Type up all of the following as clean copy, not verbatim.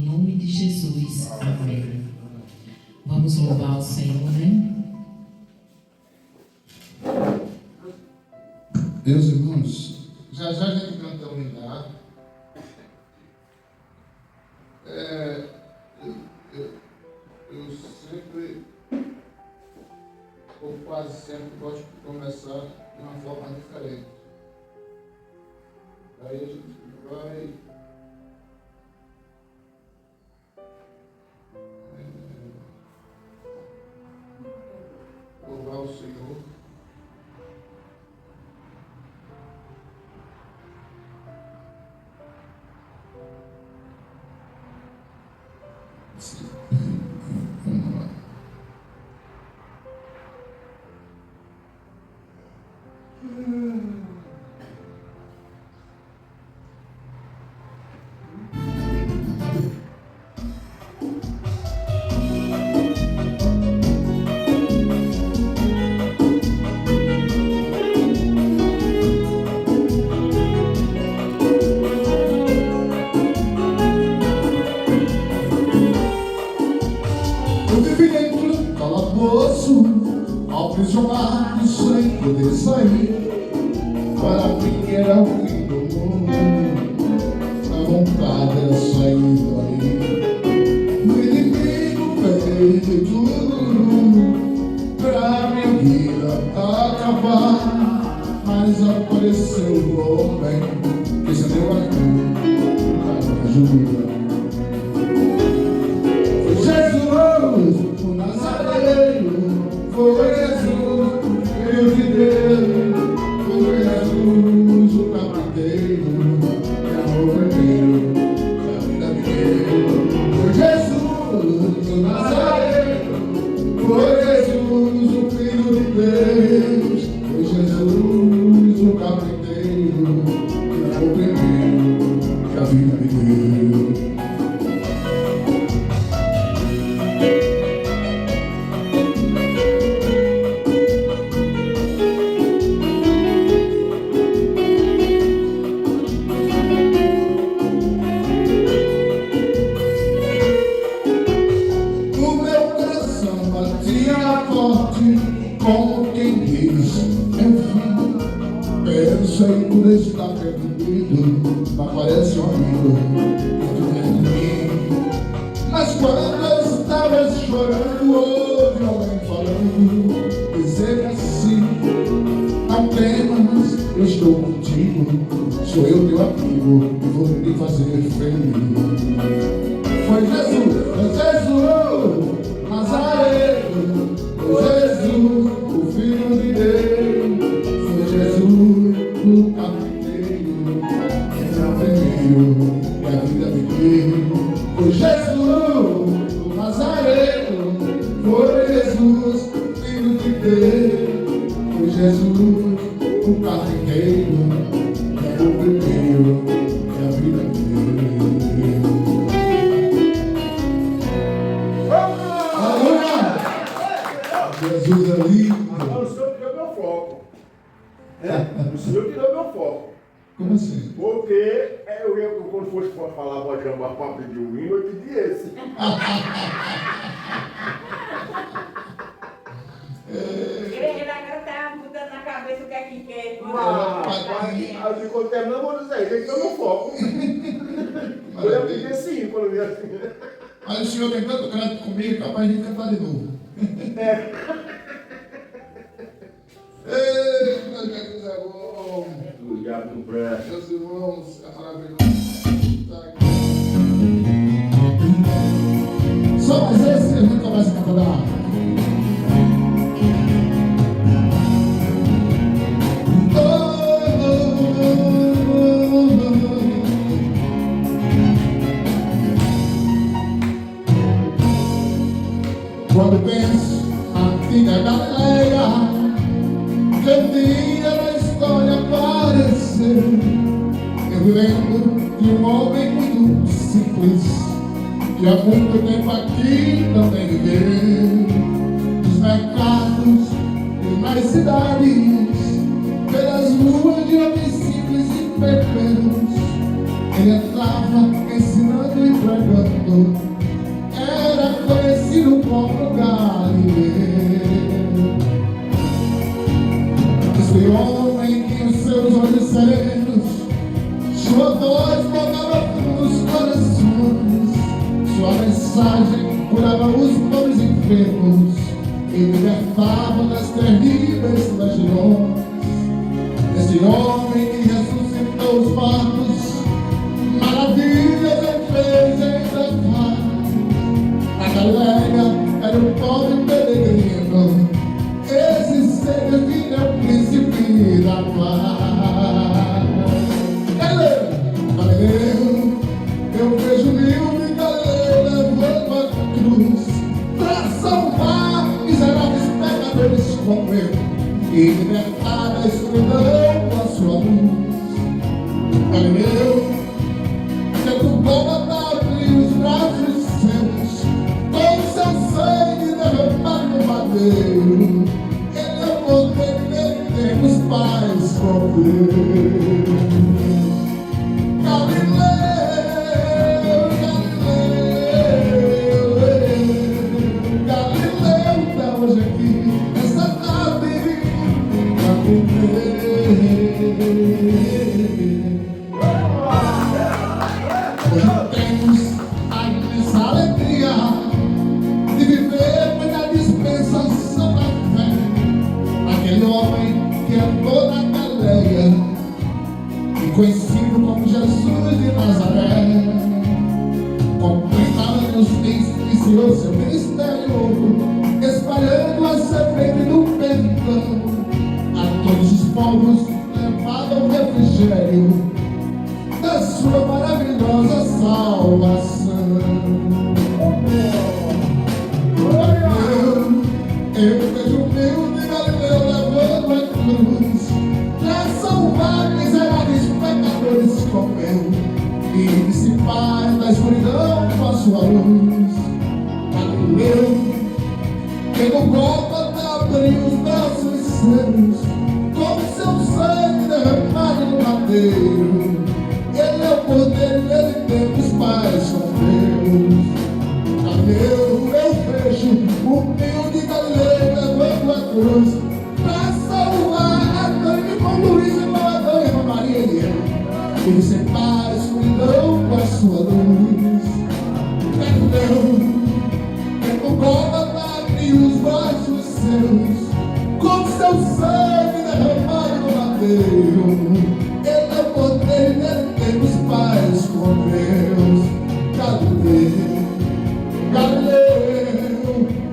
Em nome de Jesus. Amém. Vamos louvar o Senhor, né? Meus irmãos, já a gente canta um hino. Eu sempre, ou quase sempre, gosto de começar de uma forma diferente. Aí a gente vai louvar o Senhor. Vamos lá. Eu vivi dentro do calabouço, aprisionado sem poder sair. Para mim era o fim do mundo, a vontade era sair daí. O inimigo fez de tudo pra minha vida acabar, mas apareceu o homem que se deu a cruz para me ajudar. O Nazareno, foi Jesus, Filho de Deus, foi Jesus, o carpinteiro, que amor vermelho, da vida mineira. Foi Jesus, o Nazareno, foi Jesus, o Filho de Deus, foi Jesus, o carpinteiro, que amor vermelho, da vida mineira. Como quem diz, enfim, pensei por estar perdido, aparece um amigo dentro de mim. Mas quando eu estava chorando, ouvi alguém falando, dizer assim: não temas, eu estou contigo, sou eu teu amigo e vou te fazer feliz. Foi Jesus, Nazareno, foi Jesus, o Filho de Deus, foi Jesus, o carpinteiro, que é o primeiro que a vida me deu. Foi Jesus, o Nazareno, foi Jesus, Filho de Deus, foi Jesus, o carpinteiro, que é o primeiro que a vida me deu. Jesus é lindo. Agora o senhor tirou meu foco. O senhor tirou meu foco. Como assim? Porque quando fosse falar para chamar para pedir o hino, eu pedi esse. Ele agora tá mudando na cabeça o que é que quer. Aí ficou terminando, eu disse, ele tirou meu foco. Eu ia pedir esse hino quando eu vi assim. Mas o senhor tem tanto canto comigo, capaz de cantar de novo. Eita, Jesus é bom. O diabo não presta. Meus irmãos, é maravilhoso. Só mais esse que a gente começa a cantar. Quando penso na antiga Galileia, que um dia na história apareceu, eu me lembro de um homem muito simples, que há muito tempo aqui também viveu. Nos mercados e nas cidades, pelas ruas de homens simples e perfeitos, ele entrava ensinando e pregando. Salvador era conhecido como Galileu. Esse homem que os seus olhos serenos, sua voz tocava nos corações, sua mensagem curava os pobres enfermos e libertava das terríveis legiões. Esse homem que ressuscitou os mortos, maravilhas ele fez em Jafar. Na Galileia era um pobre peregrino, esse ser divino é o príncipe da paz. Galileu, eu vejo mil de Galileu levando a cruz para salvar miseráveis pecadores como eu e libertar da escuridão com a sua luz. Galileu, tendo Gólgota abriu os braços seus, com seu sangue derramado no madeiro. Ele é o poder que temos paz com Deus. Galileu, Galileu, Galileu está hoje aqui, essa tarde, pra hoje temos a imensa alegria de viver na dispensação da fé. Aquele homem que andou na Galileia e conhecido como Jesus de Nazaré, com 30 anos iniciou seu ministério, espalhando a semente do perdão. A todos os povos levava o refrigério da sua maravilhosa salvação. Eu vejo o meu de Galileu levando a cruz para salvar miseráveis pecadores como eu e dissipar da escuridão com a sua luz. Galileu, que no Gólgota abriu os braços seus, com seu sangue derramado no madeiro. Ele é o poder e nele temos paz com Deus. Galileu, eu vejo o humilde Galileu levando a cruz para salvar Adão com Luiz, irmão Adão, irmã Maria e eu. Ele separa a escuridão com a sua luz. Galileu, que no Gólgota abriu os braços seus, com seu sangue derramado no madeiro. Ele é o poder e nele temos paz com Deus. Galileu, Galileu,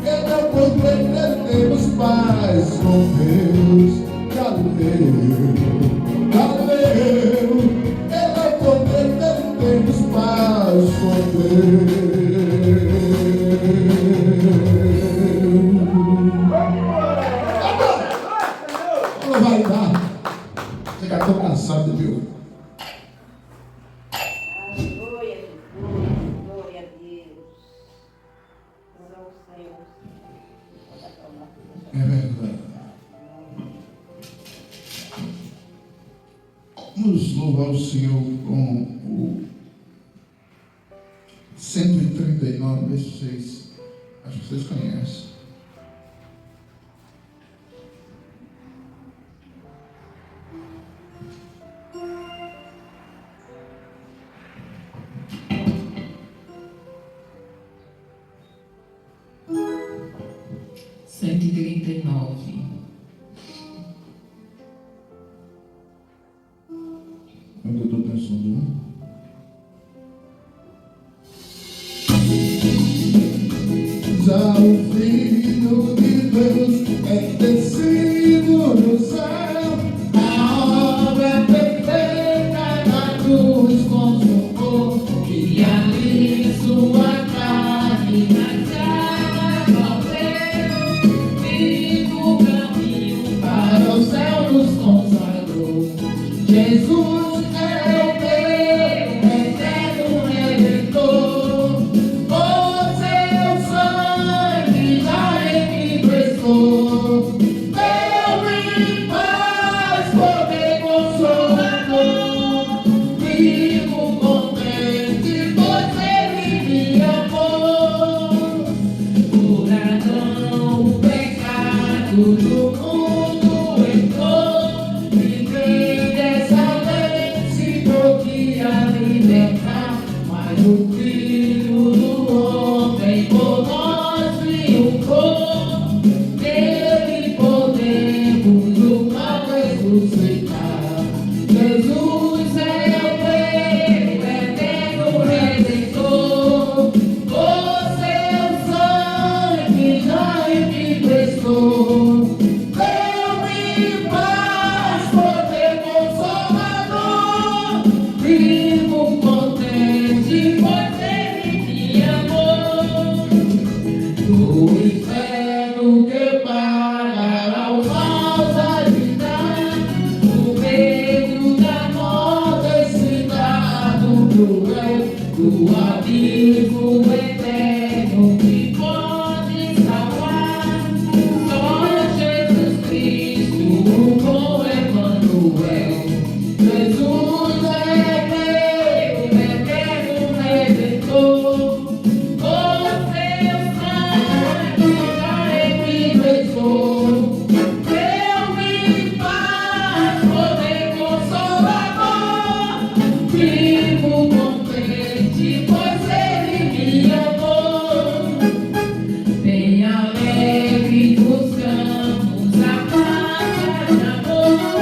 ele é o poder e nele temos paz com Deus. Galileu, Galileu, ele é o poder e nele temos paz com Deus. Não vai dar. Você já está cansado, viu? Glória a Deus. Glória ao Senhor. É verdade. Vamos louvar o Senhor com o 139, verso 6. Acho que vocês conhecem. Onde eu estou pensando? Já o Filho de Deus é descido do céu, a obra perfeita da cruz consumou, e ali sua carne na terra morreu, e no caminho para o céu nos consagrou. Jesus eterno redentor, o seu sangue já terra, mas o Filho do Homem por nós triunfou. Nele podemos o mal ressuscitar. Jesus é o Rei, o eterno Redentor. O seu sangue já me prestou. Deu-me paz, poder consolador. Vivo contente, pois ele me amou. Do inferno que pagará o mal da vida, o medo da morte excitado cruel, do abismo eterno que pode salvar. Só Jesus Cristo, o bom Emmanuel. Jesus é Rei, o eterno Redentor. O seu sangue já me prestou. Deu-me paz, poder consolador. Vivo contente, pois ele me amou. Bem alegre buscamos a paz de amor,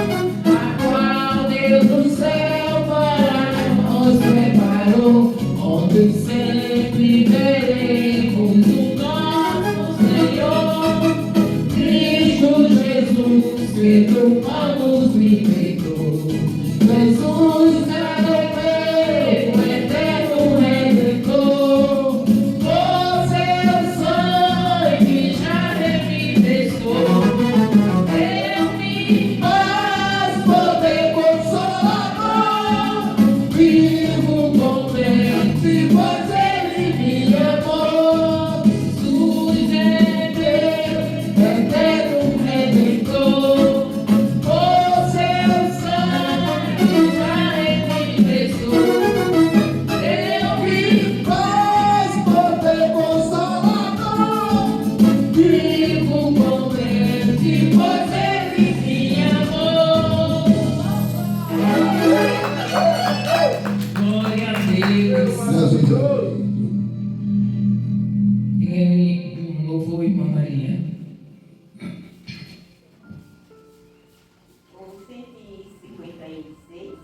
a qual Deus do céu para nós preparou, onde sempre veremos o nosso Senhor. Cristo Jesus, Pedro nos libertou. Jesus é o Rei, o eterno Redentor. O seu sangue já me prestou. Deu-me paz, poder consolador. Vivo contente, pois ele me amou. Jesus é Deus, eterno Redentor. O seu sangue já me prestou. Deu-me paz, poder consolador. Vivo contente, pois ele me amou. Glória a Deus. Diga aí um louvor, irmã Maria. Com 156.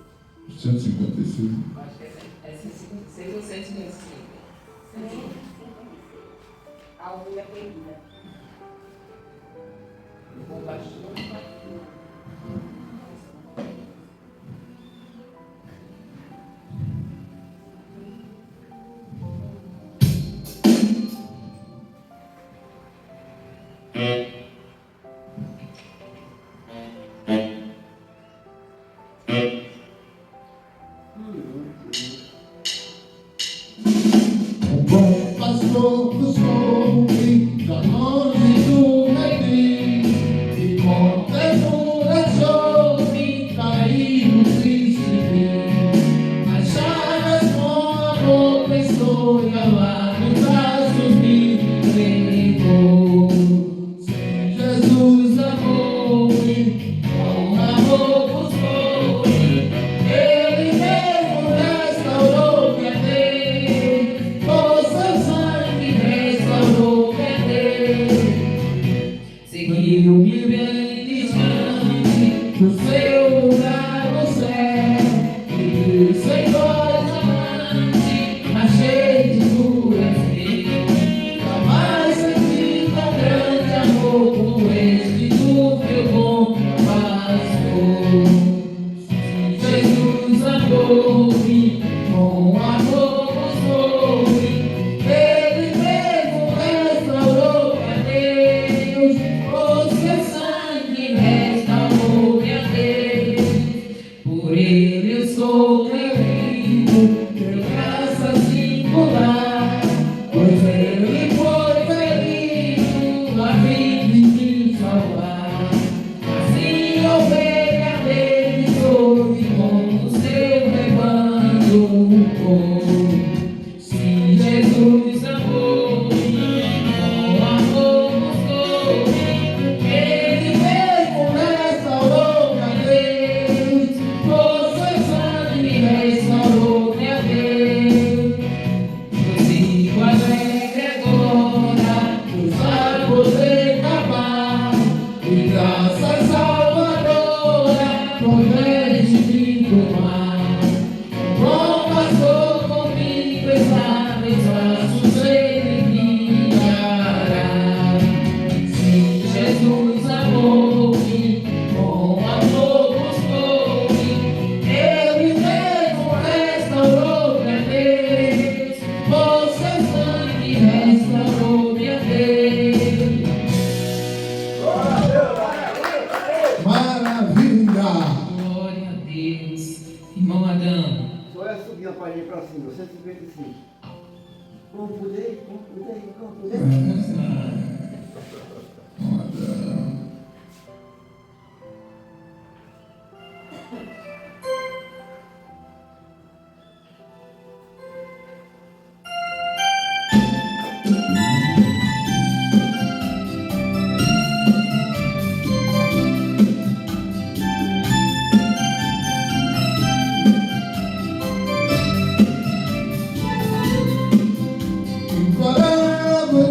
156. Acho que é 156 ou 155. 156. A ovelha perdida. O pastor. O bom pastor buscou-me da longe do redil, e com ternura achou-me caído e servil. As chagas com amor pensou e ao lado dos braços me entregou. Sim, Jesus amou-me, com amor buscou-me, ele mesmo restaurou-me a Deus. O seu sangue restaurou-me a Deus. Seguiu-me bem distante do seu lugar no céu, e sem voz amante, mas cheio de duração. vai subir a parede para cima, 155. Como puder.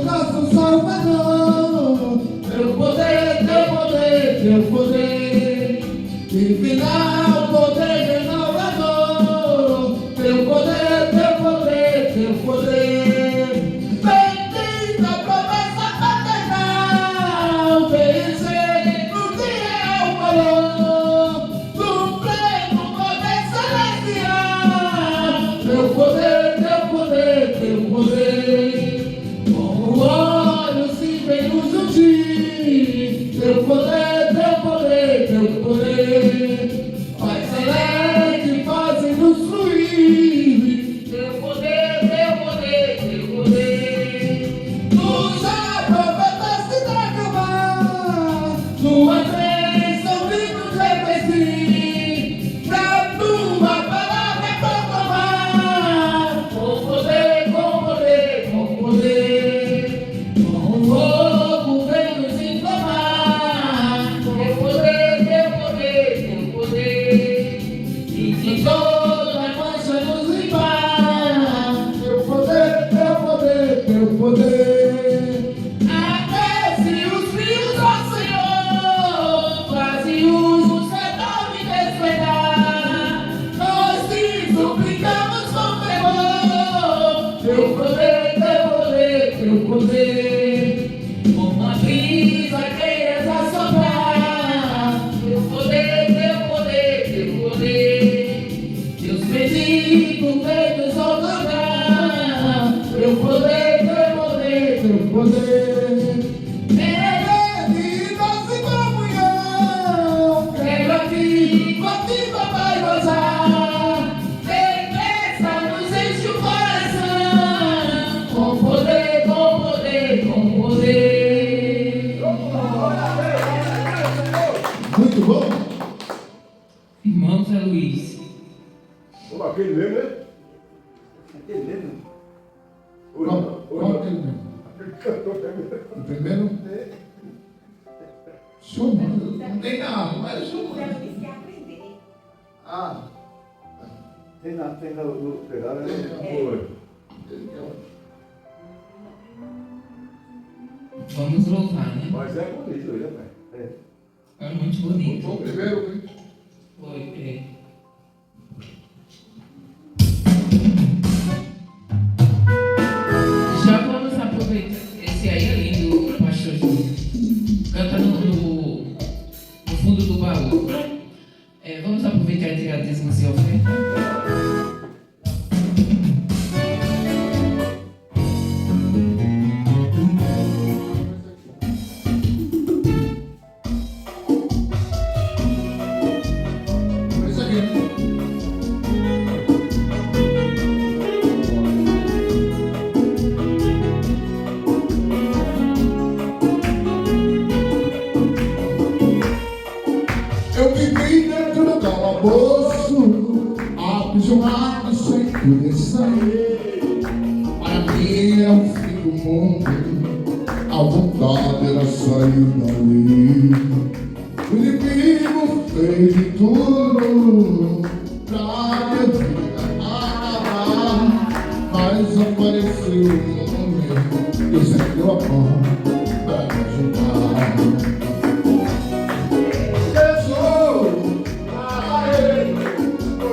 Nosso Salvador, teu poder, infinal poder renovador, teu poder, bendita promessa paternal, vencer no dia é o valor do pleno poder celestial, teu poder. Com olhos se vem nos unir, teu poder, Pai celeste, faz-nos fluir, teu poder, nos aprofetaste pra acabar, tuas bênçãos e nos revestir, pra tua palavra proclamar, com poder, com fogo vem nos inflamar, teu poder, e de toda mancha nos limpar, teu poder, aquece os rios, ó Senhor, faze-os o céu me despegar, nós te suplicamos com fervor, teu poder, como a brisa queiras assoprar, teu poder, Deus bendito vem nos otorgar, teu poder, eleve nossa comunhão, quero aqui, contigo vai gozar, firmeza nos enche o coração, com poder. Muito bom. Irmão Zé Luiz. Como aquele mesmo, né? Aquele mesmo? Qual aquele mesmo? Aquele cantor mesmo. O primeiro? Senhor, não tem nada, mas o senhor. Ah, Tem na pegada, né? Foi. Vamos louvar, né? Mas é bonito, né, pai? É muito bonito. o primeiro, hein? Foi, Já vamos aproveitar. Esse aí é lindo, pastor Júnior. Canta no fundo do baú. Vamos aproveitar e tirar dízimos e oferta. Isso aqui, né? Eu vivi dentro do calabouço, aprisionado sem poder sair. Para mim é o fim do mundo, a vontade era sair dali. O inimigo fez de tudo pra minha vida acabar, mas apareceu um homem, Deus é deu a mão pra me ajudar.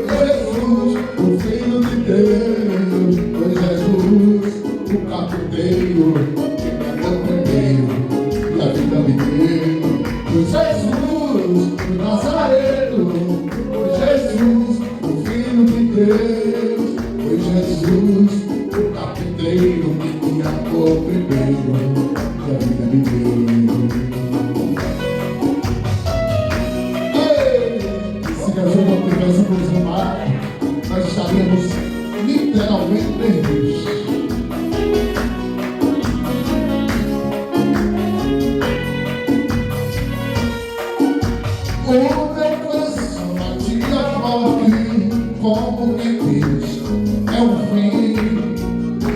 Jesus, o Filho de Deus, foi Jesus, o carpinteiro, que me amou primeiro e a vida me deu. Foi Jesus, o Nazareno, foi Jesus, o Filho de Deus, foi Jesus, o carpinteiro, que me amou primeiro e a vida me deu. Se a gente não tivesse consumado, nós estaríamos estamos literalmente perdidos. O meu coração batia forte, como quem diz, é o fim.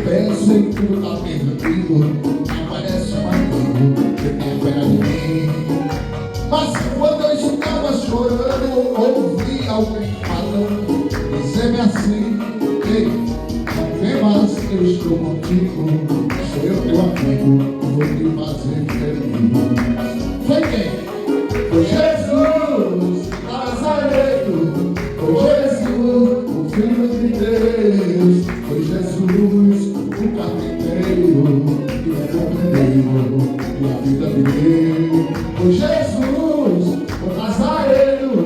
Penso em tudo tá perdido, aparece um amigo que tem pena de mim. Mas quando eu estava chorando, ouvi alguém falando, dizendo assim: ei, não temas, eu estou contigo, sou eu teu amigo, vou te fazer feliz. Foi quem? Foi Jesus Nazareno, foi Jesus, o Filho de Deus, foi Jesus, o carpinteiro, que é companheiro, e a vida me deu. Foi Jesus, o Nazareno,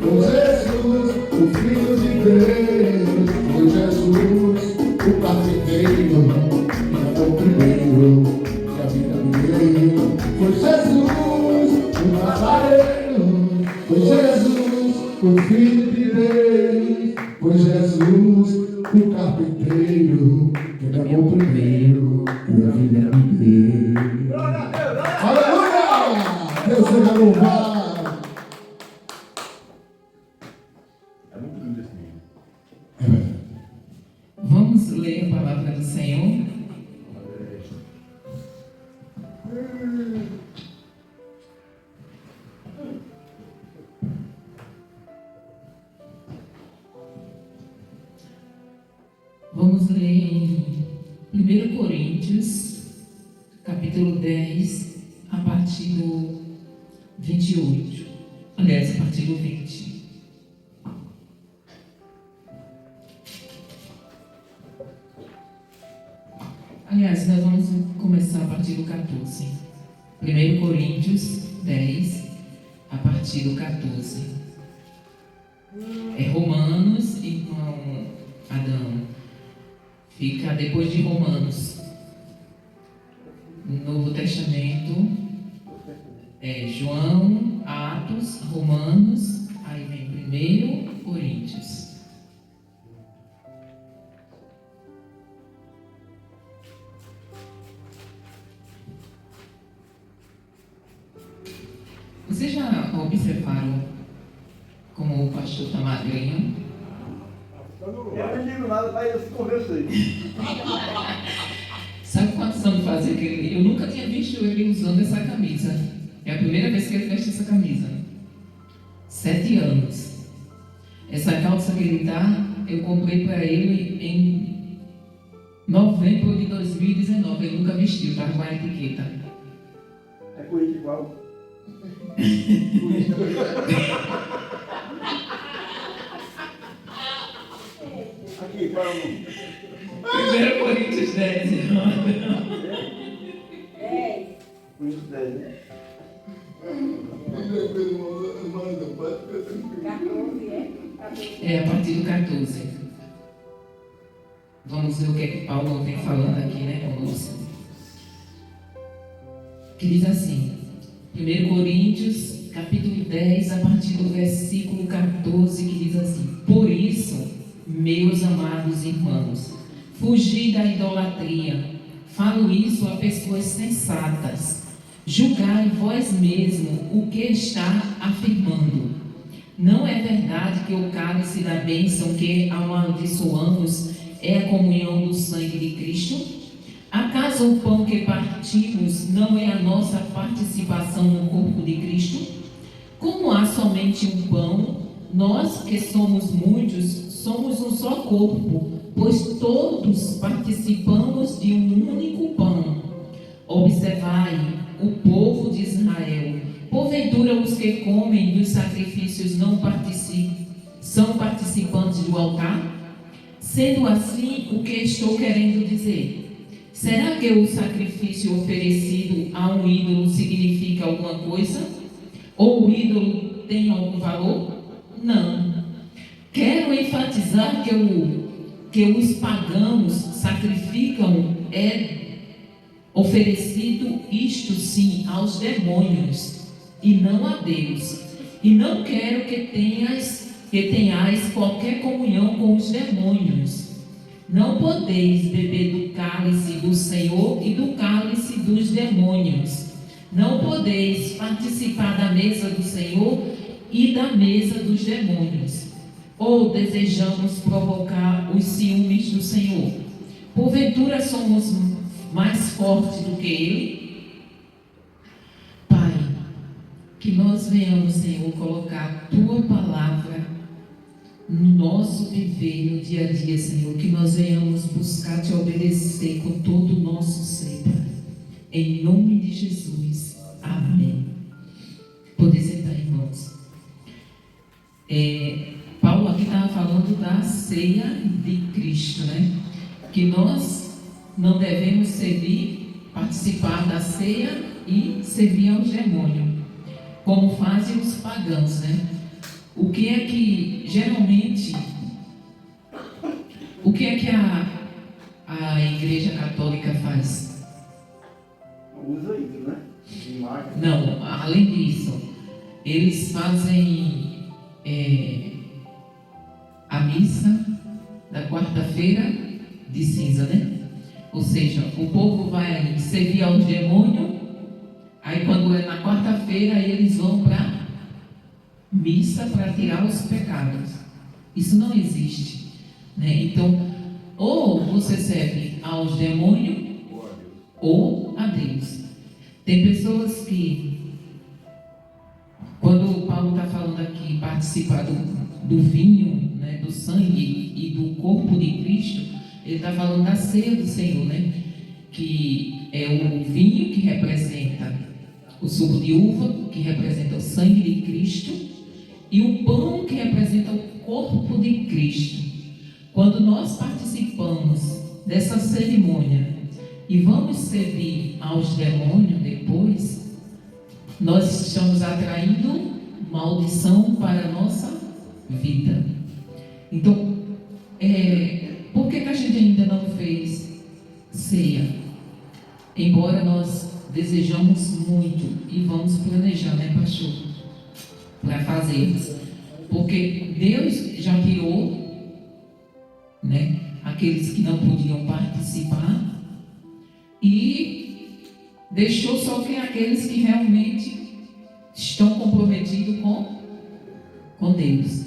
foi Jesus, o Filho de Deus, foi Jesus, o carpinteiro, que é companheiro, e a vida me deu. Foi Jesus, o Nazareno, foi Jesus, o Filho de Deus, foi Jesus, o carpinteiro, que me amou primeiro, e a vida me deu. Aleluia! Deus seja louvado. É muito lindo esse livro. Vamos ler a palavra do Senhor. Vamos ler em 1 Coríntios, capítulo 10, a partir do 28. Aliás, a partir do 20. Aliás, nós vamos começar a partir do 14. 1 Coríntios 10, a partir do 14. É Romanos, irmão Adão. Fica depois de Romanos. No Novo Testamento é João, Atos, Romanos, aí vem 1 Coríntios. Vocês já observaram como o pastor está magrinho? Eu não digo nada para ele se convencer. Sabe quantos anos fazia que ele... Eu nunca tinha visto ele usando essa camisa. É a primeira vez que ele veste essa camisa. 7 anos. Essa calça que ele tá, eu comprei para ele em novembro de 2019. Ele nunca vestiu, estava com a etiqueta. É com ele igual. Aqui, para o 1 Coríntios 10, irmão. 10. com isso 10, né? 14, é? 14. É a partir do 14. Vamos ver o que é que Paulo vem falando aqui, né, conosco. Que diz assim, 1 Coríntios, capítulo 10, a partir do versículo 14, que diz assim: por isso, meus amados irmãos, fugi da idolatria. Falo isso a pessoas sensatas. Julgai vós mesmo o que está afirmando. Não é verdade que o cálice da bênção que amaldiçoamos é a comunhão do sangue de Cristo? Acaso o pão que partimos não é a nossa participação no corpo de Cristo? Como há somente um pão, nós que somos muitos, somos um só corpo, pois todos participamos de um único pão. Observai o povo de Israel. Porventura os que comem dos sacrifícios não são participantes do altar? Sendo assim, o que estou querendo dizer? Será que o sacrifício oferecido a um ídolo significa alguma coisa? Ou o ídolo tem algum valor? Não. Quero enfatizar que os pagãos sacrificam oferecido, isto sim, aos demônios, e não a Deus. E não quero que tenhas que tenhais qualquer comunhão com os demônios. Não podeis beber do cálice do Senhor e do cálice dos demônios. Não podeis participar da mesa do Senhor e da mesa dos demônios. Ou desejamos provocar os ciúmes do Senhor? Porventura somos mais fortes do que Ele? Pai, que nós venhamos, Senhor, colocar a Tua palavra no nosso viver, no dia a dia, Senhor. Que nós venhamos buscar Te obedecer com todo o nosso ser, Pai. Em nome de Jesus. Amém. Poder sentar, irmãos. Paulo aqui estava falando da ceia de Cristo, né? Que nós não devemos participar da ceia e servir aos demônios, como fazem os pagãos, né? O que é que, geralmente, o que é que a Igreja Católica faz? Usa isso, né? Imagem. Não, além disso, eles fazem a missa da quarta-feira de cinza, né? Ou seja, o povo vai servir aos demônios, aí quando é na quarta-feira, aí eles vão para missa para tirar os pecados. Isso não existe, né? Então, ou você serve aos demônios ou a Deus. Tem pessoas que, quando o Paulo está falando aqui, participar do vinho, né, do sangue e do corpo de Cristo, ele está falando da ceia do Senhor, né? Que é o vinho que representa o suco de uva, que representa o sangue de Cristo, e o pão que representa o corpo de Cristo. Quando nós participamos dessa cerimônia e vamos servir aos demônios depois, nós estamos atraindo maldição para a nossa vida. Então, por que a gente ainda não fez ceia? Embora nós desejamos muito e vamos planejar, né, pastor? Para fazermos. Porque Deus já tirou, né, aqueles que não podiam participar e deixou só que aqueles que realmente estão comprometidos com Deus,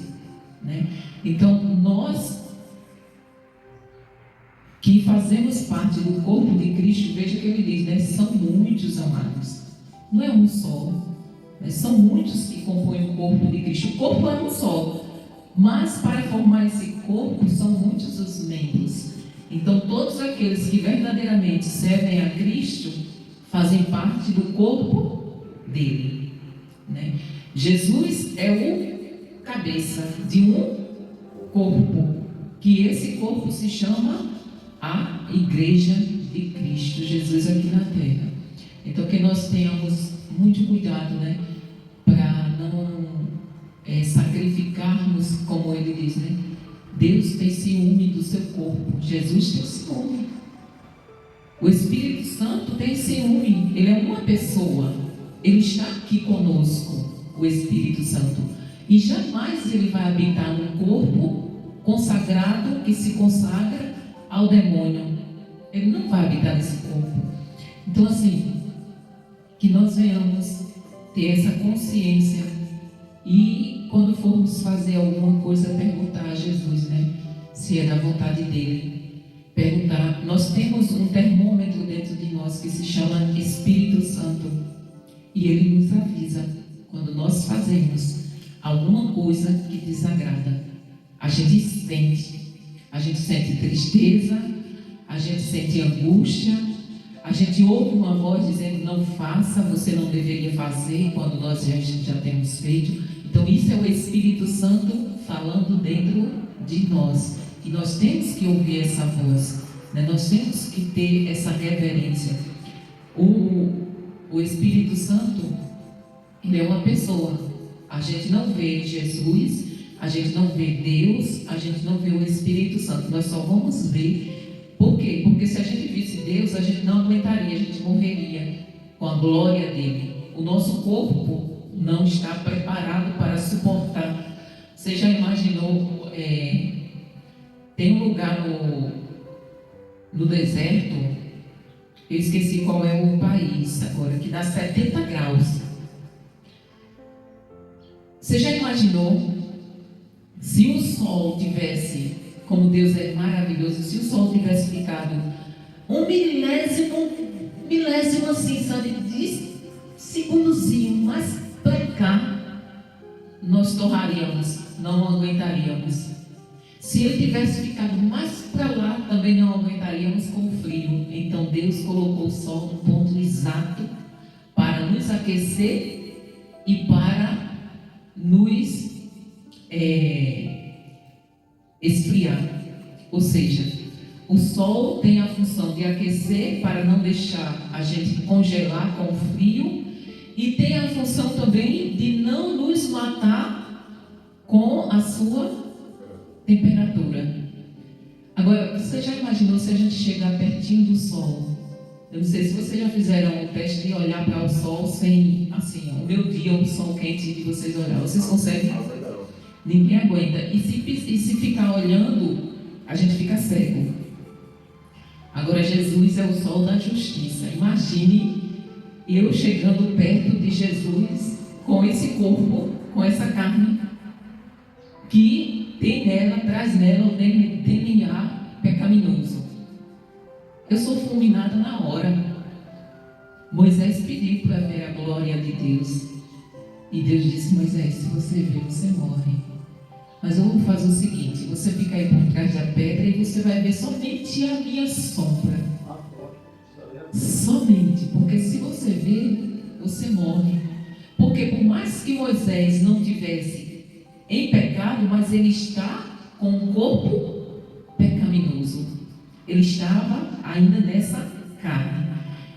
né? Então, nós que fazemos parte do corpo de Cristo, veja que ele diz, né? São muitos, amados. Não é um só, né? São muitos que compõem o corpo de Cristo. O corpo é um só, mas para formar esse corpo são muitos os membros. Então, todos aqueles que verdadeiramente servem a Cristo fazem parte do corpo dele, né? Jesus é o cabeça de um corpo, que esse corpo se chama a Igreja de Cristo Jesus aqui na terra. Então, que nós tenhamos muito cuidado, né, para não sacrificarmos, como ele diz, né? Deus tem ciúme do seu corpo, Jesus tem ciúme, o Espírito Santo tem ciúme, ele é uma pessoa, ele está aqui conosco, o Espírito Santo, e jamais ele vai habitar num corpo consagrado que se consagra ao demônio. Ele não vai habitar nesse corpo. Então, assim, que nós venhamos ter essa consciência e quando formos fazer alguma coisa, perguntar a Jesus, né, se é da vontade dele. Perguntar. Nós temos um termômetro dentro de nós que se chama Espírito Santo, e ele nos avisa quando nós fazemos alguma coisa que desagrada. A gente sente tristeza, a gente sente angústia, a gente ouve uma voz dizendo não faça, você não deveria fazer, quando nós já temos feito. Então isso é o Espírito Santo falando dentro de nós, e nós temos que ouvir essa voz, né? Nós temos que ter essa reverência. O Espírito Santo, ele é uma pessoa. A gente não vê Jesus, a gente não vê Deus, a gente não vê o Espírito Santo. Nós só vamos ver. Por quê? Porque se a gente visse Deus, a gente não aguentaria, a gente morreria com a glória dele. O nosso corpo não está preparado para suportar Você já imaginou, tem um lugar no deserto, eu esqueci qual é o país agora, que dá 70 graus. Você já imaginou se o sol tivesse, como Deus é maravilhoso, se o sol tivesse ficado um milésimo assim, sabe, de segundozinho mais para cá, nós torraríamos, não aguentaríamos. Se ele tivesse ficado mais para lá, também não aguentaríamos com o frio. Então Deus colocou o sol no ponto exato para nos aquecer e para nos esfriar. Ou seja, o sol tem a função de aquecer para não deixar a gente congelar com o frio, e tem a função também de não nos matar com a sua temperatura. Agora, você já imaginou se a gente chegar pertinho do sol? Eu não sei se vocês já fizeram o teste de olhar para o sol sem, assim, o meu dia, o sol quente de vocês olhar. Vocês conseguem? Ninguém aguenta. E se ficar olhando, a gente fica cego. Agora, Jesus é o sol da justiça. Imagine eu chegando perto de Jesus com esse corpo, com essa carne que tem nela, traz nela o DNA pecaminoso. Eu sou fulminada na hora. Moisés pediu para ver a glória de Deus. E Deus disse: Moisés, se você ver, você morre. Mas eu vou fazer o seguinte: você fica aí por trás da pedra e você vai ver somente a minha sombra. Somente, porque se você ver, você morre. Porque por mais que Moisés não tivesse em pecado, mas ele está com um corpo pecaminoso. Ele estava ainda nessa carne.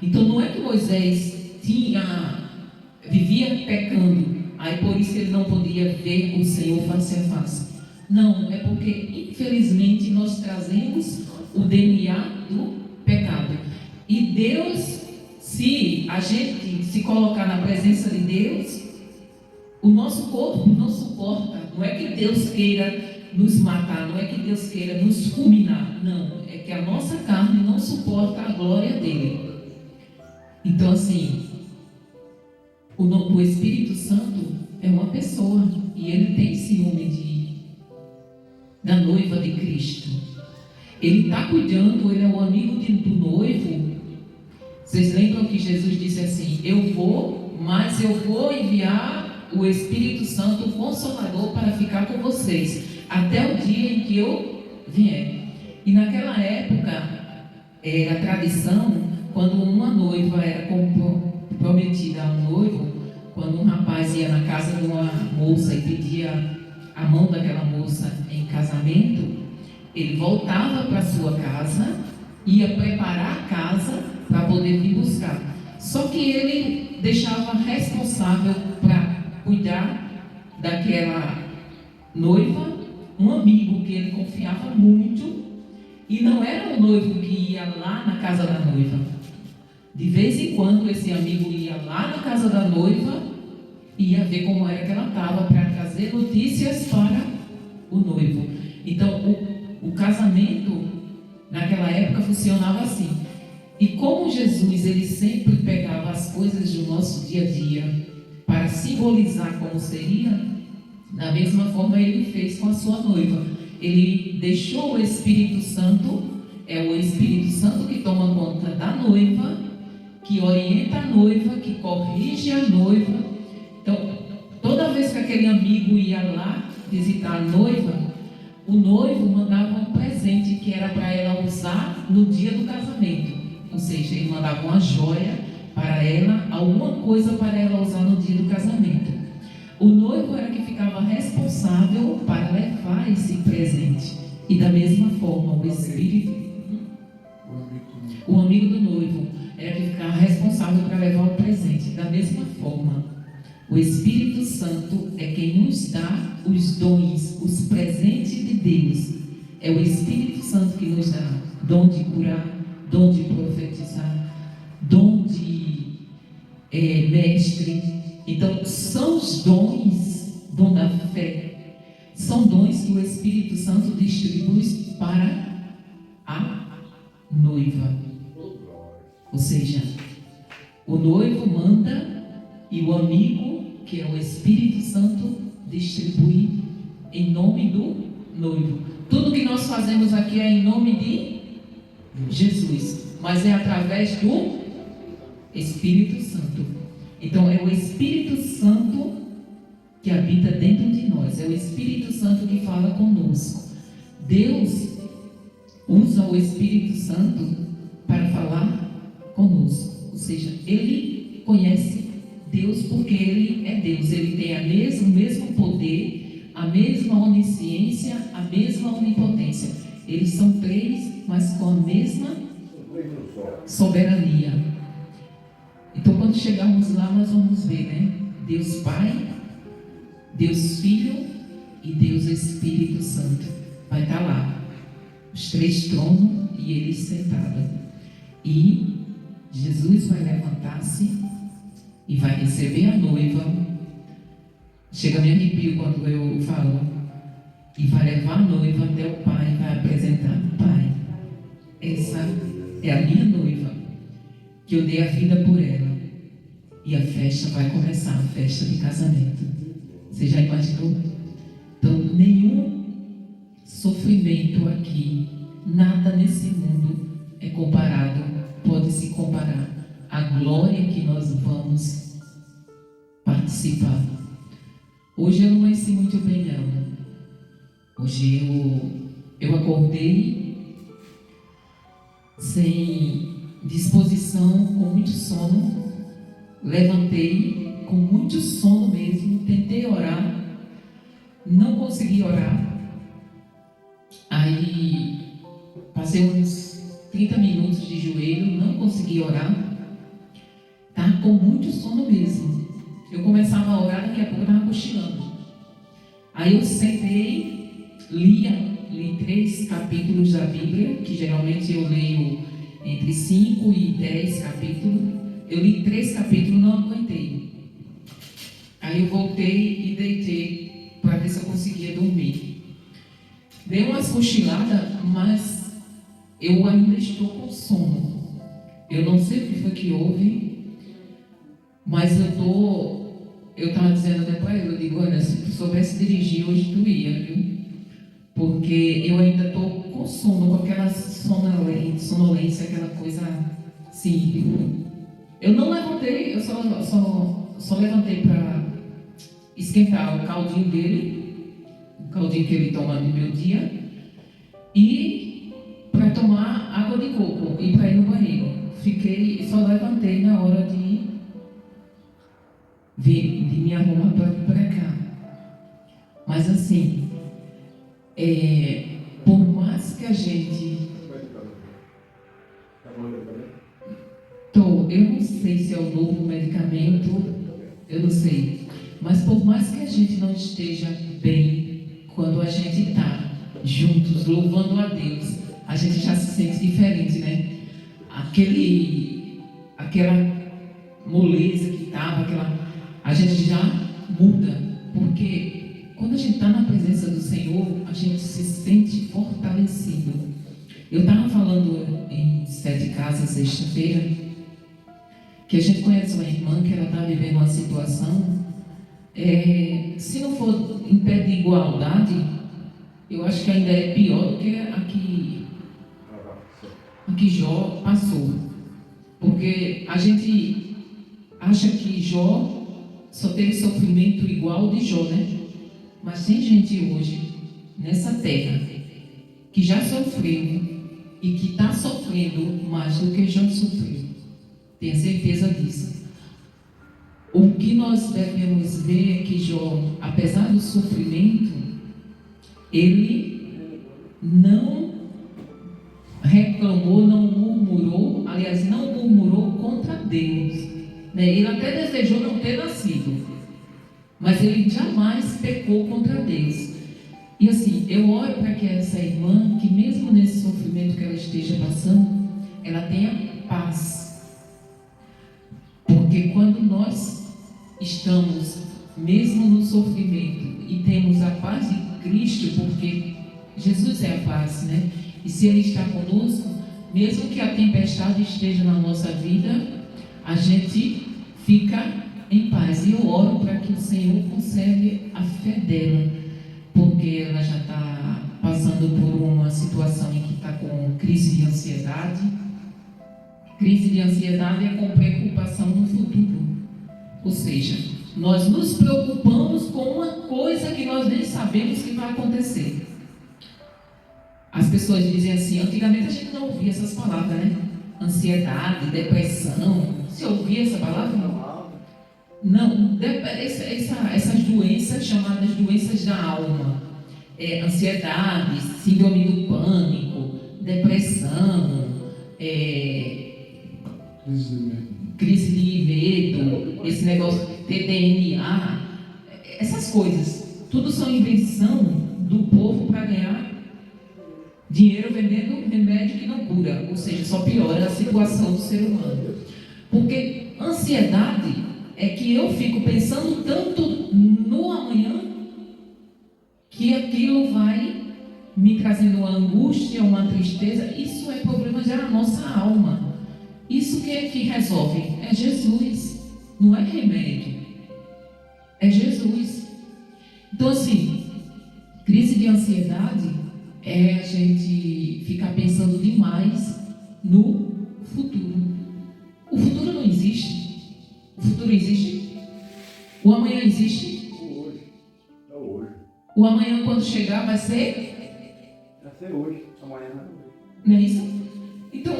Então não é que Moisés vivia pecando, aí por isso ele não podia ver o Senhor face a face. Não, é porque infelizmente nós trazemos o DNA do pecado. E Deus, se a gente se colocar na presença de Deus, o nosso corpo não suporta. Não é que Deus queira nos matar, não é que Deus queira nos fulminar, não, é que a nossa carne não suporta a glória dele. Então assim, o Espírito Santo é uma pessoa e ele tem ciúme da noiva de Cristo. Ele está cuidando, ele é o amigo do noivo. Vocês lembram que Jesus disse assim: eu vou, mas eu vou enviar o Espírito Santo, o Consolador, para ficar com vocês até o dia em que eu vier. E naquela época era tradição, quando uma noiva era prometida a um noivo, quando um rapaz ia na casa de uma moça e pedia a mão daquela moça em casamento, ele voltava para sua casa, ia preparar a casa para poder vir buscar. Só que ele deixava responsável para cuidar daquela noiva um amigo que ele confiava muito, e não era o noivo que ia lá na casa da noiva. De vez em quando esse amigo ia lá na casa da noiva, ia ver como era que ela estava, para trazer notícias para o noivo. Então o casamento naquela época funcionava assim. E como Jesus, ele sempre pegava as coisas do nosso dia a dia para simbolizar como seria, da mesma forma ele fez com a sua noiva. Ele deixou o Espírito Santo, é o Espírito Santo que toma conta da noiva, que orienta a noiva, que corrige a noiva. Então, toda vez que aquele amigo ia lá visitar a noiva, o noivo mandava um presente que era para ela usar no dia do casamento. Ou seja, ele mandava uma joia para ela, alguma coisa para ela usar no dia do casamento. O noivo era que ficava responsável para levar esse presente. E da mesma forma, o Espírito, o amigo do noivo, era que ficava responsável para levar o presente. Da mesma forma, o Espírito Santo é quem nos dá os dons, os presentes de Deus. É o Espírito Santo que nos dá dom de curar, dom de profetizar, dom de mestre. Então, são os dons, dom da fé, são dons que o Espírito Santo distribui para a noiva. Ou seja, o noivo manda e o amigo, que é o Espírito Santo, distribui em nome do noivo. Tudo que nós fazemos aqui é em nome de Jesus, mas é através do Espírito Santo. Então é o Espírito Santo que habita dentro de nós, é o Espírito Santo que fala conosco. Deus usa o Espírito Santo para falar conosco, ou seja, Ele conhece Deus porque Ele é Deus, Ele tem o mesmo poder, a mesma onisciência, a mesma onipotência. Eles são três, mas com a mesma soberania. Então quando chegarmos lá nós vamos ver, né? Deus Pai, Deus Filho e Deus Espírito Santo. Vai estar lá, os três tronos e eles sentados. E Jesus vai levantar-se e vai receber a noiva. Chega a me arrepio quando eu falo. E vai levar a noiva até o Pai e vai apresentar: Pai, essa é a minha noiva, que eu dei a vida por ela. E a festa vai começar, a festa de casamento. Você já imaginou? Então, nenhum sofrimento aqui, nada nesse mundo é comparado, pode se comparar à glória que nós vamos participar. Hoje eu não amanheci muito bem, não. Hoje eu acordei sem disposição, com muito sono. Levantei com muito sono mesmo, tentei orar, não consegui orar. Aí passei uns 30 minutos de joelho, não consegui orar. Estava com muito sono mesmo. Eu começava a orar, daqui a pouco eu estava cochilando. Aí eu sentei, li 3 capítulos da Bíblia, que geralmente eu leio entre 5 e 10 capítulos. Eu li 3 capítulos, não aguentei. Aí eu voltei e deitei para ver se eu conseguia dormir. Dei umas cochiladas, mas eu ainda estou com sono. Eu não sei o que foi que houve, mas eu estava dizendo até para ele, eu digo: olha, se tu soubesse dirigir hoje tu ia, viu? Porque eu ainda estou com sono, com aquela sonolência, aquela coisa assim. Eu não levantei, eu só levantei para esquentar o caldinho dele, o caldinho que ele toma no meu dia, e para tomar água de coco e para ir no banheiro. Só levantei na hora de me arrumar para vir para cá. Mas assim, por mais que a gente... Eu não sei se é o novo medicamento, eu não sei. Mas por mais que a gente não esteja bem, quando a gente está juntos, louvando a Deus, a gente já se sente diferente, né? Aquela moleza que estava, a gente já muda. Porque quando a gente está na presença do Senhor, a gente se sente fortalecido. Eu estava falando em 7 Casas, sexta-feira, que a gente conhece uma irmã que ela está vivendo uma situação, se não for em pé de igualdade, eu acho que ainda é pior do que a que Jó passou. Porque a gente acha que Jó só teve sofrimento igual de Jó, né? Mas tem gente hoje, nessa terra, que já sofreu e que está sofrendo mais do que Jó sofreu. Tenha certeza disso. O que nós devemos ver é que Jó, apesar do sofrimento, ele não reclamou, não murmurou, aliás, não murmurou contra Deus. Ele até desejou não ter nascido, mas ele jamais pecou contra Deus. E assim, eu oro para que essa irmã, que mesmo nesse sofrimento que ela esteja passando, ela tenha paz. Porque quando nós estamos mesmo no sofrimento e temos a paz de Cristo, porque Jesus é a paz, né? E se Ele está conosco, mesmo que a tempestade esteja na nossa vida, a gente fica em paz. E eu oro para que o Senhor conserve a fé dela, porque ela já está passando por uma situação em que está com crise de ansiedade. Crise de ansiedade é com preocupação no futuro. Ou seja, nós nos preocupamos com uma coisa que nós nem sabemos que vai acontecer. As pessoas dizem assim, antigamente a gente não ouvia essas palavras, né? Ansiedade, depressão. Você ouvia essa palavra? Não. Essas doenças chamadas doenças da alma. Ansiedade, síndrome do pânico, depressão, crise de medo, esse negócio TDNA, essas coisas. Tudo são invenção do povo para ganhar dinheiro vendendo remédio que não cura, ou seja, só piora a situação do ser humano. Porque ansiedade é que eu fico pensando tanto no amanhã que aquilo vai me trazendo uma angústia, uma tristeza. Isso é problema da nossa alma. Isso que resolve é Jesus, não é remédio, é Jesus. Então assim, crise de ansiedade é a gente ficar pensando demais no futuro. O futuro não existe. O futuro existe? O amanhã existe? Hoje. É hoje. O amanhã, quando chegar, vai ser? Vai ser hoje, amanhã não é hoje. Não é isso? Então,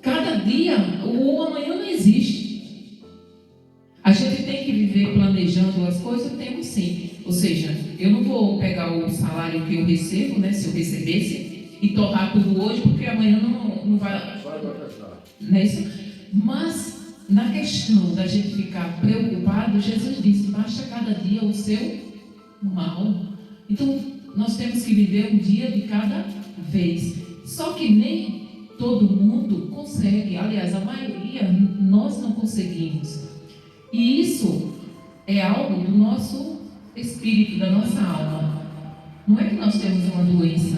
cada dia, o amanhã não existe. A gente tem que viver planejando as coisas, temos sim. Ou seja, eu não vou pegar o salário que eu recebo, né, se eu recebesse, e torrar tudo hoje, porque amanhã não vai. Não é isso? Mas, na questão da gente ficar preocupado, Jesus disse: basta cada dia o seu mal. Então, nós temos que viver um dia de cada vez. Só que nem todo mundo consegue, aliás, a maioria, nós não conseguimos. E isso é algo do nosso espírito, da nossa alma. Não é que nós temos uma doença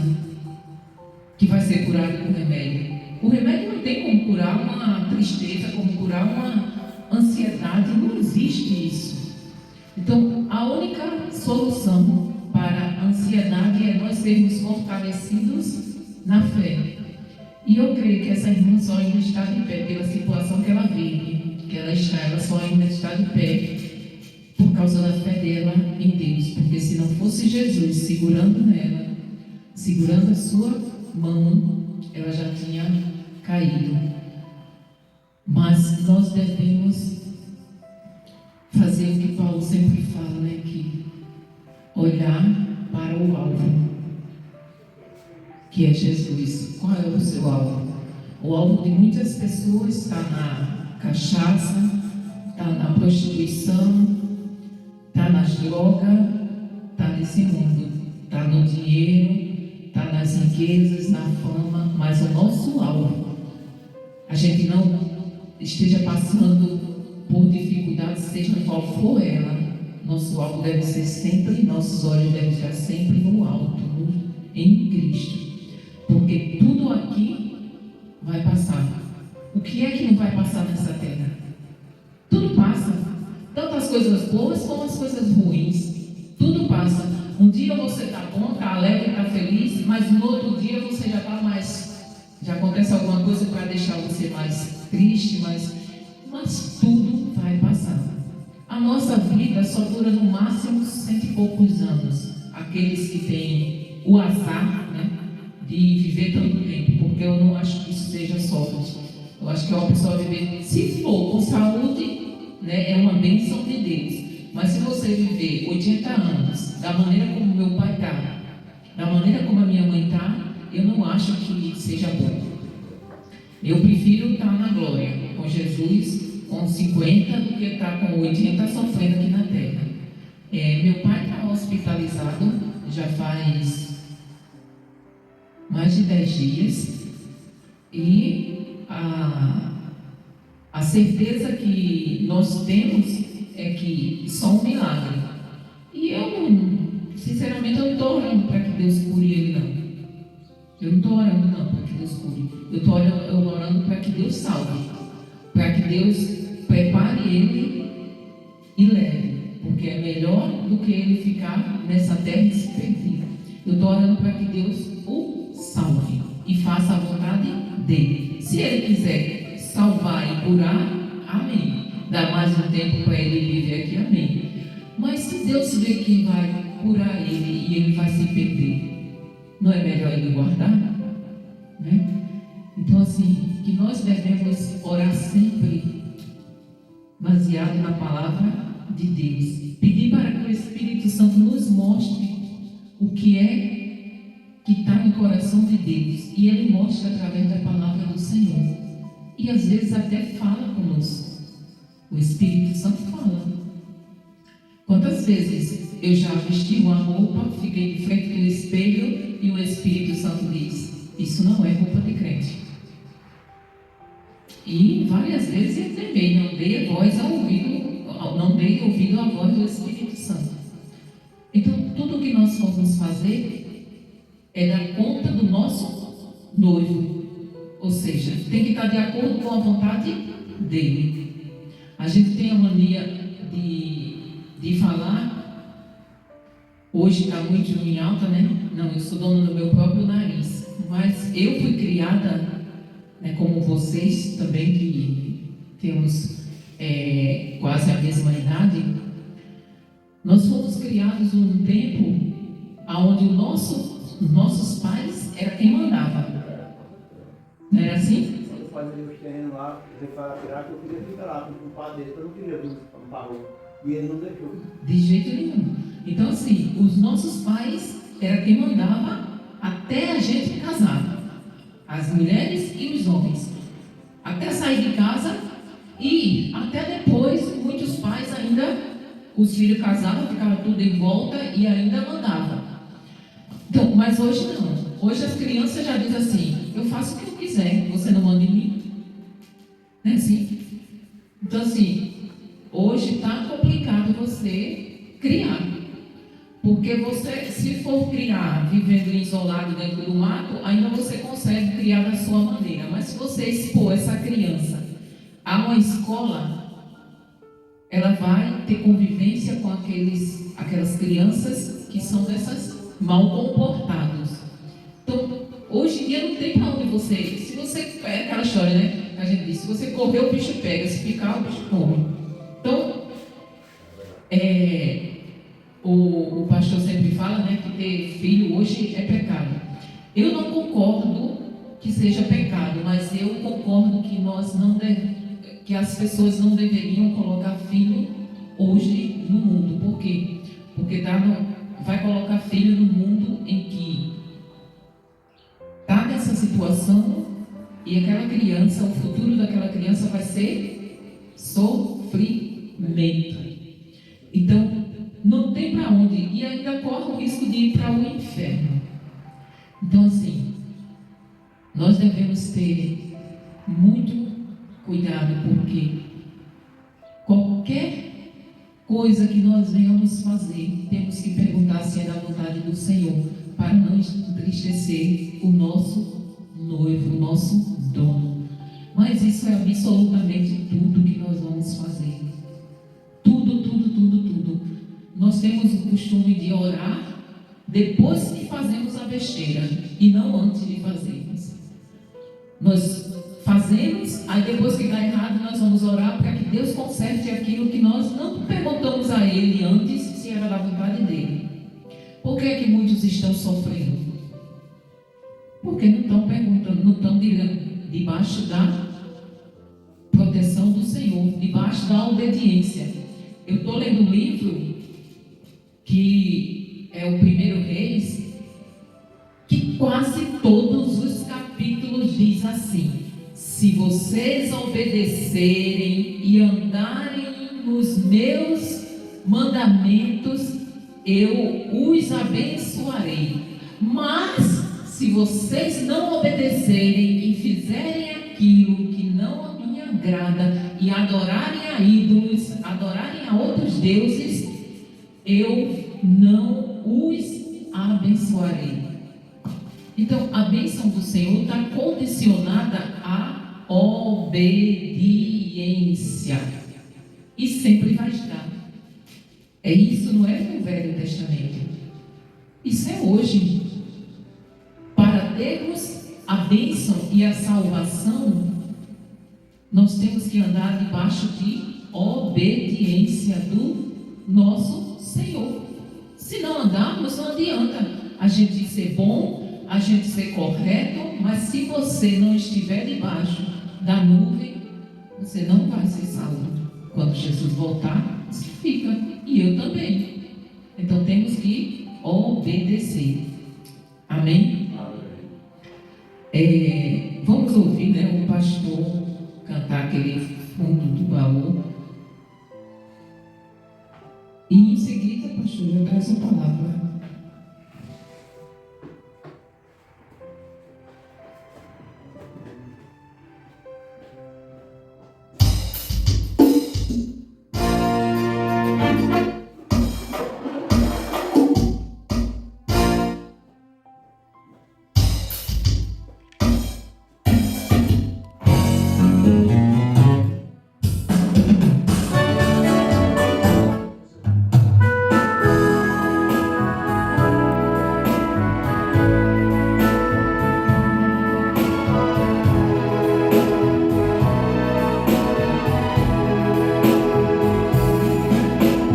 que vai ser curada com remédio. O remédio não tem como curar uma tristeza, como curar uma ansiedade. Não existe isso. Então, a única solução para a ansiedade é nós sermos fortalecidos na fé. E eu creio que essa irmã só ainda está de pé pela situação que ela vive, que ela só ainda está de pé por causa da fé dela em Deus. Porque se não fosse Jesus segurando nela, segurando a sua mão, ela já tinha caído. Mas nós devemos fazer o que Paulo sempre fala, né? Que olhar para o alvo, que é Jesus. Qual é o seu alvo? O alvo de muitas pessoas está na cachaça, está na prostituição, está nas drogas, está nesse mundo, está no dinheiro, está nas riquezas, na fama. Mas o nosso alvo, a gente não esteja passando por dificuldades, seja qual for ela, nosso alvo deve ser sempre, nossos olhos devem estar sempre no alto, em Cristo. Porque tudo aqui vai passar. O que é que não vai passar nessa terra? Tudo passa. Tanto as coisas boas como as coisas ruins. Tudo passa. Um dia você está bom, está alegre, está feliz, mas no outro dia você já está mais... Já acontece alguma coisa para deixar você mais triste, mas tudo vai passar. A nossa vida só dura no máximo 100 e poucos anos. Aqueles que têm o azar, né, de viver tanto tempo, porque eu não acho que isso seja sorte. Eu acho que é uma pessoa viver, se for com saúde, né, é uma bênção de Deus. Mas se você viver 80 anos, da maneira como meu pai está, da maneira como a minha mãe está, eu não acho que seja bom. Eu prefiro estar na glória com Jesus, com 50, do que estar com 80 sofrendo aqui na terra. Meu pai está hospitalizado já faz mais de 10 dias e a certeza que nós temos é que só um milagre. E eu não sinceramente, eu não estou orando para que Deus cure ele, não. Eu não estou orando, não, para que Deus cure. Eu estou orando para que Deus salve. Para que Deus prepare ele e leve. Porque é melhor do que ele ficar nessa terra e se perder. Eu estou orando para que Deus o salve e faça a vontade dele. Se ele quiser salvar e curar, amém. Dá mais um tempo para ele viver aqui, amém. Mas se Deus vê que vai curar ele e ele vai se perder, não é melhor ele guardar? Né? Então, assim, que nós devemos orar sempre baseado na palavra de Deus. Pedir para que o Espírito Santo nos mostre o que é que está no coração de Deus. E Ele mostra através da palavra do Senhor. E às vezes até fala conosco. O Espírito Santo fala. Quantas vezes eu já vesti uma roupa, fiquei de frente do espelho e o Espírito Santo diz: isso não é roupa de crente. E várias vezes eu também não dei voz ao ouvido, não dei ouvido à voz do Espírito Santo. Então, tudo o que nós vamos fazer é dar conta do nosso noivo. Ou seja, tem que estar de acordo com a vontade dele. A gente tem a mania de falar, hoje está muito em alta, né? Não, eu sou dona do meu próprio nariz. Mas eu fui criada, né, como vocês também, que temos quase a mesma idade. Nós fomos criados num tempo onde os nossos pais era quem mandava. Não era assim? Eu fazia os terrenos lá, para tirar, que eu queria ficar lá com o pai dele, eu não queria vir para a rua. E ele não deixou. De jeito nenhum. Então, assim, os nossos pais era quem mandava até a gente casar. As mulheres e os homens. Até sair de casa e até depois, muitos pais ainda, os filhos casavam, ficava tudo em volta e ainda mandava. Então, mas hoje não. Hoje as crianças já dizem assim: eu faço o que eu quiser, você não manda em mim. Não é assim? Então, assim, hoje está complicado você criar. Porque você, se for criar vivendo isolado dentro do mato, ainda você consegue criar da sua maneira. Mas se você expor essa criança a uma escola, ela vai ter convivência com aquelas crianças que são dessas mal comportados. Então, hoje em dia não tem para onde você. Se você. É aquela história, né? Que a gente diz: se você correr, o bicho pega, se ficar, o bicho come. Então, o pastor sempre fala, né, que ter filho hoje é pecado. Eu não concordo que seja pecado, mas eu concordo que que as pessoas não deveriam colocar filho hoje no mundo. Por quê? Porque vai colocar filho no mundo em que está nessa situação e aquela criança, o futuro daquela criança vai ser sofrimento. Então, não tem para onde, e ainda corre o risco de ir para o inferno. Então, assim, nós devemos ter muito cuidado, porque qualquer coisa que nós venhamos fazer, temos que perguntar se é da vontade do Senhor, para não entristecer o nosso noivo, o nosso dono. Mas isso é absolutamente tudo que nós vamos fazer. Tudo. Nós temos o costume de orar depois que fazemos a besteira e não antes de fazermos. Nós fazemos, aí depois que dá errado, nós vamos orar para que Deus conserte aquilo que nós não perguntamos a Ele antes se era da vontade dEle. Por que é que muitos estão sofrendo? Porque não estão perguntando, não estão debaixo da proteção do Senhor, debaixo da obediência. Eu estou lendo um livro que é o 1 Reis, que quase todos os capítulos diz assim: se vocês obedecerem e andarem nos meus mandamentos, eu os abençoarei. Mas se vocês não obedecerem e fizerem aquilo que não me agrada e adorarem a ídolos, adorarem a outros deuses, eu não os abençoarei. Então, a bênção do Senhor está condicionada à obediência. E sempre vai estar. É isso, não é no Velho Testamento. Isso é hoje. Para termos a bênção e a salvação, nós temos que andar debaixo de obediência do nosso Senhor. Se não andarmos, não adianta a gente ser bom, a gente ser correto, mas se você não estiver debaixo da nuvem, você não vai ser salvo. Quando Jesus voltar, você fica, e eu também. Então temos que obedecer. Amém? Vamos ouvir, o pastor cantar aquele fundo do baú. E em seguida, pastor, eu trago a palavra.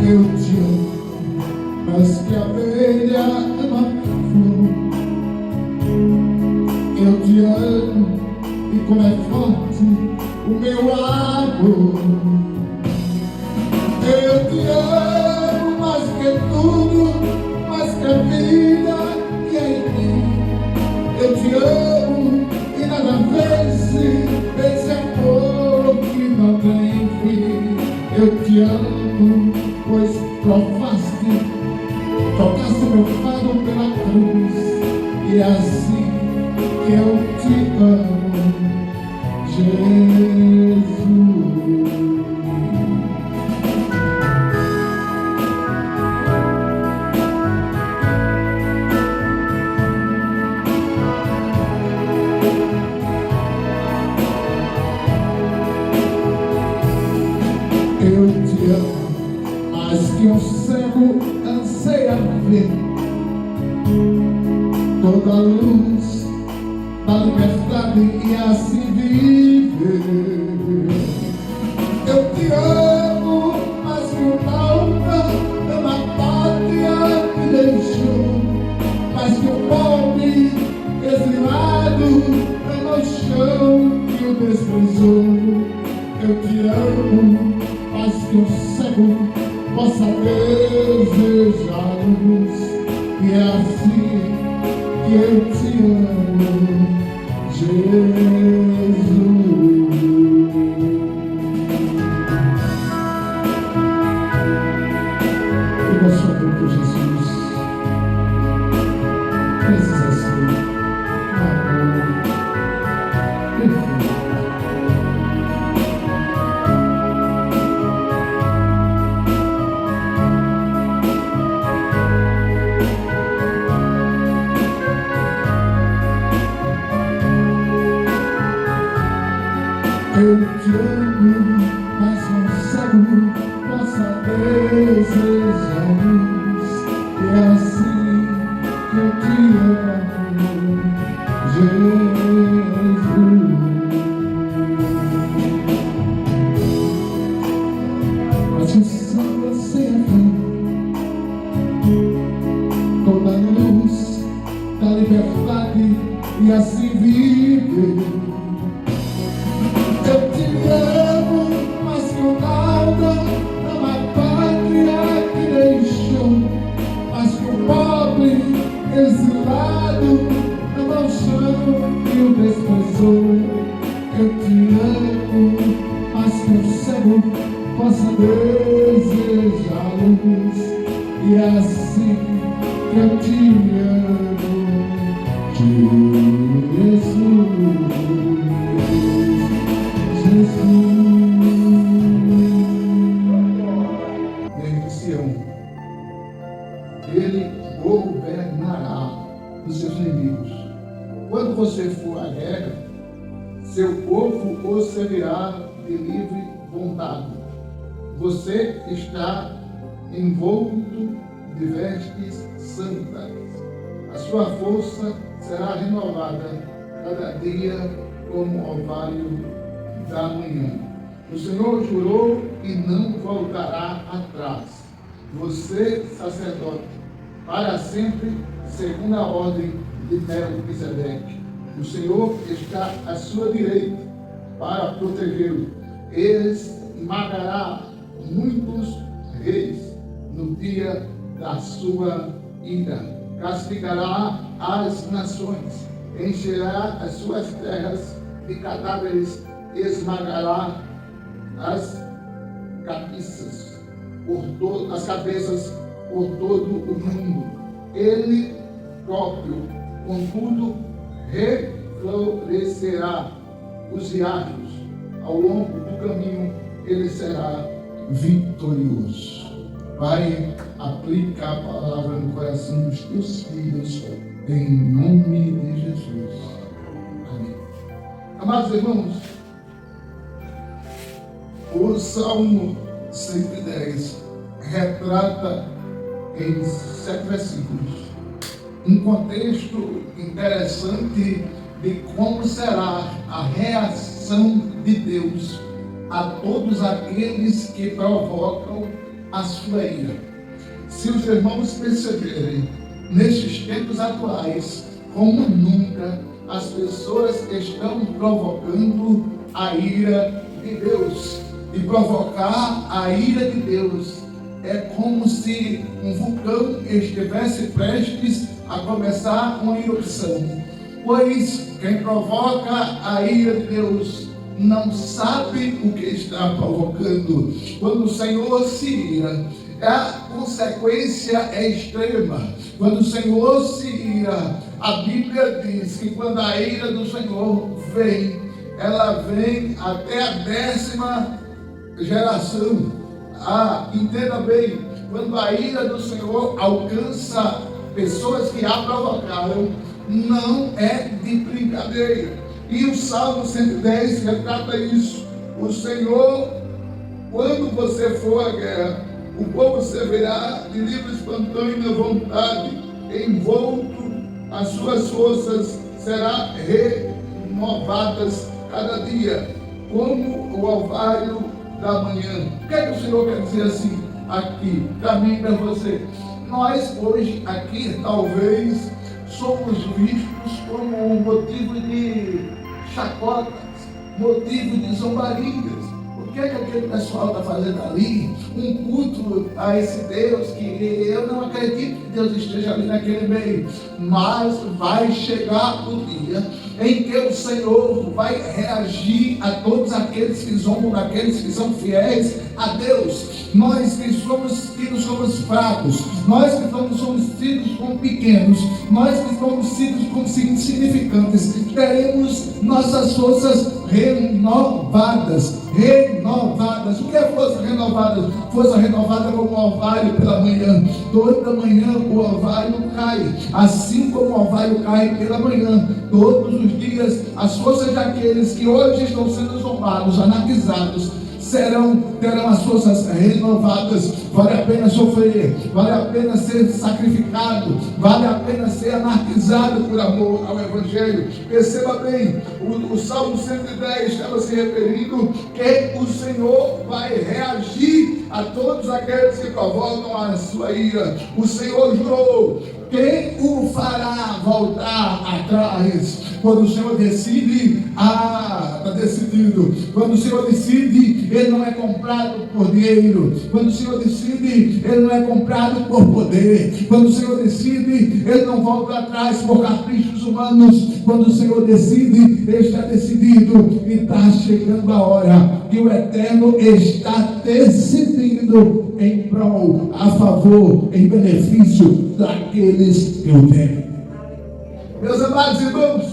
Eu te amo, mais que a abelha ama a flor. Eu te amo, e como é forte o meu amor. Eu te amo mais que tudo, mais que a vida que é em mim. Eu te amo, e nada vence esse amor que não tem fim. Eu te amo, pois trocaste meu fardo pela cruz, e é assim que eu te amo, Jesus. Eu te amo mais que um cego anseia ver toda a luz da liberdade e assim viver. Eu te amo mais que o náufrago ama a pátria que deixou, mais que o pobre exilado ama o chão que o desprezou. Eu te amo mais que um cego possa desejar luz, e é assim que eu te amo, Jesus. O nosso amor por Jesus precisa ser um amor perfeito. Eu te amo, mas um cego possa desejar luz, e é assim que eu te amo, Jesus. Mas o céu você é toda a luz da liberdade e assim viver. Eu te amo, mas que o nada ama a pátria que deixou, mas que o pobre exilado ama o chão que o desprezou. Eu te amo, mas que o cego possa desejar luz, e é assim que eu te amo, Jesus. Desde Sião, ele seu povo o servirá de livre vontade. Você está envolto de vestes santas. A sua força será renovada cada dia como o orvalho da manhã. O Senhor jurou e não voltará atrás. Você, sacerdote, para sempre, segundo a ordem de Melquisedeque. O Senhor está à sua direita para protegê-lo. Esmagará muitos reis no dia da sua ira. Castigará as nações, encherá as suas terras de cadáveres, esmagará as cabeças por todo o mundo. Ele próprio, contudo, reflorescerá os riachos. Ao longo do caminho, ele será vitorioso. Pai, aplica a palavra no coração dos teus filhos, em nome de Jesus. Amém. Amados irmãos, o Salmo 110 retrata em 7 versículos um contexto interessante de como será a reação de Deus a todos aqueles que provocam a sua ira. Se os irmãos perceberem, nestes tempos atuais, como nunca, as pessoas estão provocando a ira de Deus. E provocar a ira de Deus é como se um vulcão estivesse prestes a começar uma erupção. Pois quem provoca a ira de Deus não sabe o que está provocando. Quando o Senhor se ira, a consequência é extrema. Quando o Senhor se ira, a Bíblia diz que quando a ira do Senhor vem, ela vem até a 10ª geração. Entenda bem, quando a ira do Senhor alcança pessoas que a provocaram, não é de brincadeira. E o Salmo 110 retrata isso. O Senhor, quando você for à guerra, o povo servirá de livre espontânea vontade, envolto, as suas forças serão renovadas cada dia, como o orvalho da manhã. O que é que o Senhor quer dizer assim aqui, para mim e para você? Nós hoje aqui talvez somos vistos como um motivo de chacotas, motivo de zombarias. O que é que aquele pessoal está fazendo ali? Um culto a esse Deus que eu não acredito que Deus esteja ali naquele meio. Mas vai chegar o dia em que o Senhor vai reagir a todos aqueles que zombam daqueles que são fiéis a Deus. Nós que nos somos fracos, nós que somos tidos como pequenos, nós que somos tidos como insignificantes, teremos nossas forças renovadas. O que é força renovada? Força renovada como o orvalho pela manhã. Toda manhã o orvalho cai, assim como o orvalho cai pela manhã. Todos os dias as forças daqueles que hoje estão sendo zombados, anarquizados, terão as forças renovadas. Vale a pena sofrer, vale a pena ser sacrificado, vale a pena ser anarquizado por amor ao Evangelho. Perceba bem, o Salmo 110 estava se referindo que o Senhor vai reagir a todos aqueles que provocam a sua ira. O Senhor jurou: quem o fará voltar atrás? Quando o Senhor decide, está decidido. Quando o Senhor decide, Ele não é comprado por dinheiro. Quando o Senhor decide, Ele não é comprado por poder. Quando o Senhor decide, Ele não volta atrás por caprichos humanos. Quando o Senhor decide, Ele está decidido. E está chegando a hora que o Eterno está decidindo em prol, a favor, em benefício daqueles que o temem. Meus amados irmãos,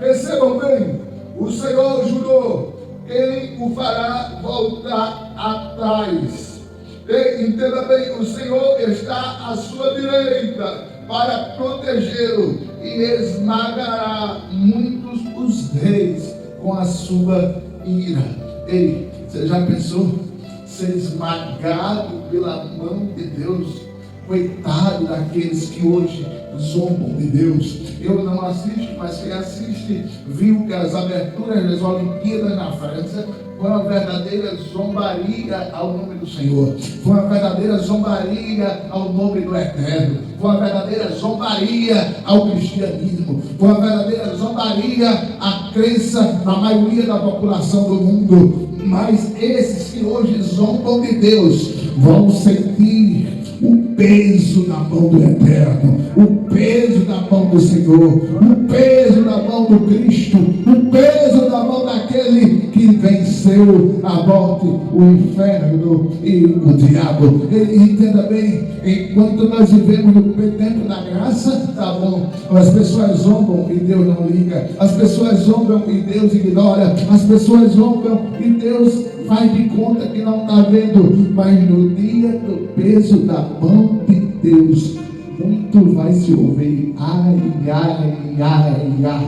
percebam bem, o Senhor jurou: quem o fará voltar atrás? Entenda bem, o Senhor está à sua direita para protegê-lo e esmagará muitos os reis com a sua ira. Ei, você já pensou ser esmagado pela mão de Deus? Coitado daqueles que hoje zombam de Deus. Eu não assisto, mas quem assiste viu que as aberturas das Olimpíadas na França foi uma verdadeira zombaria ao nome do Senhor. Foi uma verdadeira zombaria ao nome do Eterno. Foi uma verdadeira zombaria ao cristianismo. Foi uma verdadeira zombaria à crença na maioria da população do mundo. Mas esses que hoje zombam de Deus vão sentir o peso na mão do Eterno, o peso na mão do Senhor, o peso na mão do Cristo, o peso na mão daquele que venceu a morte, o inferno e o diabo. Entenda bem, enquanto nós vivemos no tempo da graça, tá bom, as pessoas zombam e Deus não liga, as pessoas zombam e Deus ignora, as pessoas zombam e Deus faz de conta que não está vendo. Mas no dia do peso da mão de Deus, muito vai se ouvir ai, ai, ai, ai.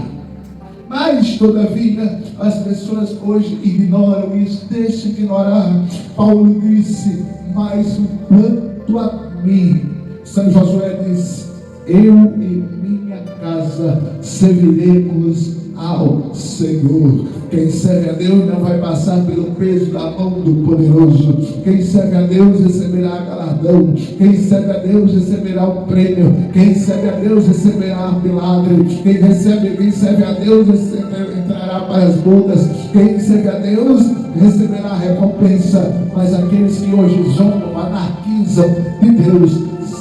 Mas todavia as pessoas hoje ignoram isso. Deixa de ignorar. Paulo disse: mas o quanto a mim, São Josué disse: eu e minha casa serviremos ao Senhor. Quem serve a Deus não vai passar pelo peso da mão do poderoso. Quem serve a Deus receberá galardão. Quem serve a Deus receberá um prêmio. Quem serve a Deus receberá um milagre. Quem serve a Deus entrará para as bodas. Quem serve a Deus receberá recompensa. Mas aqueles que hoje zombam, anarquizam de Deus,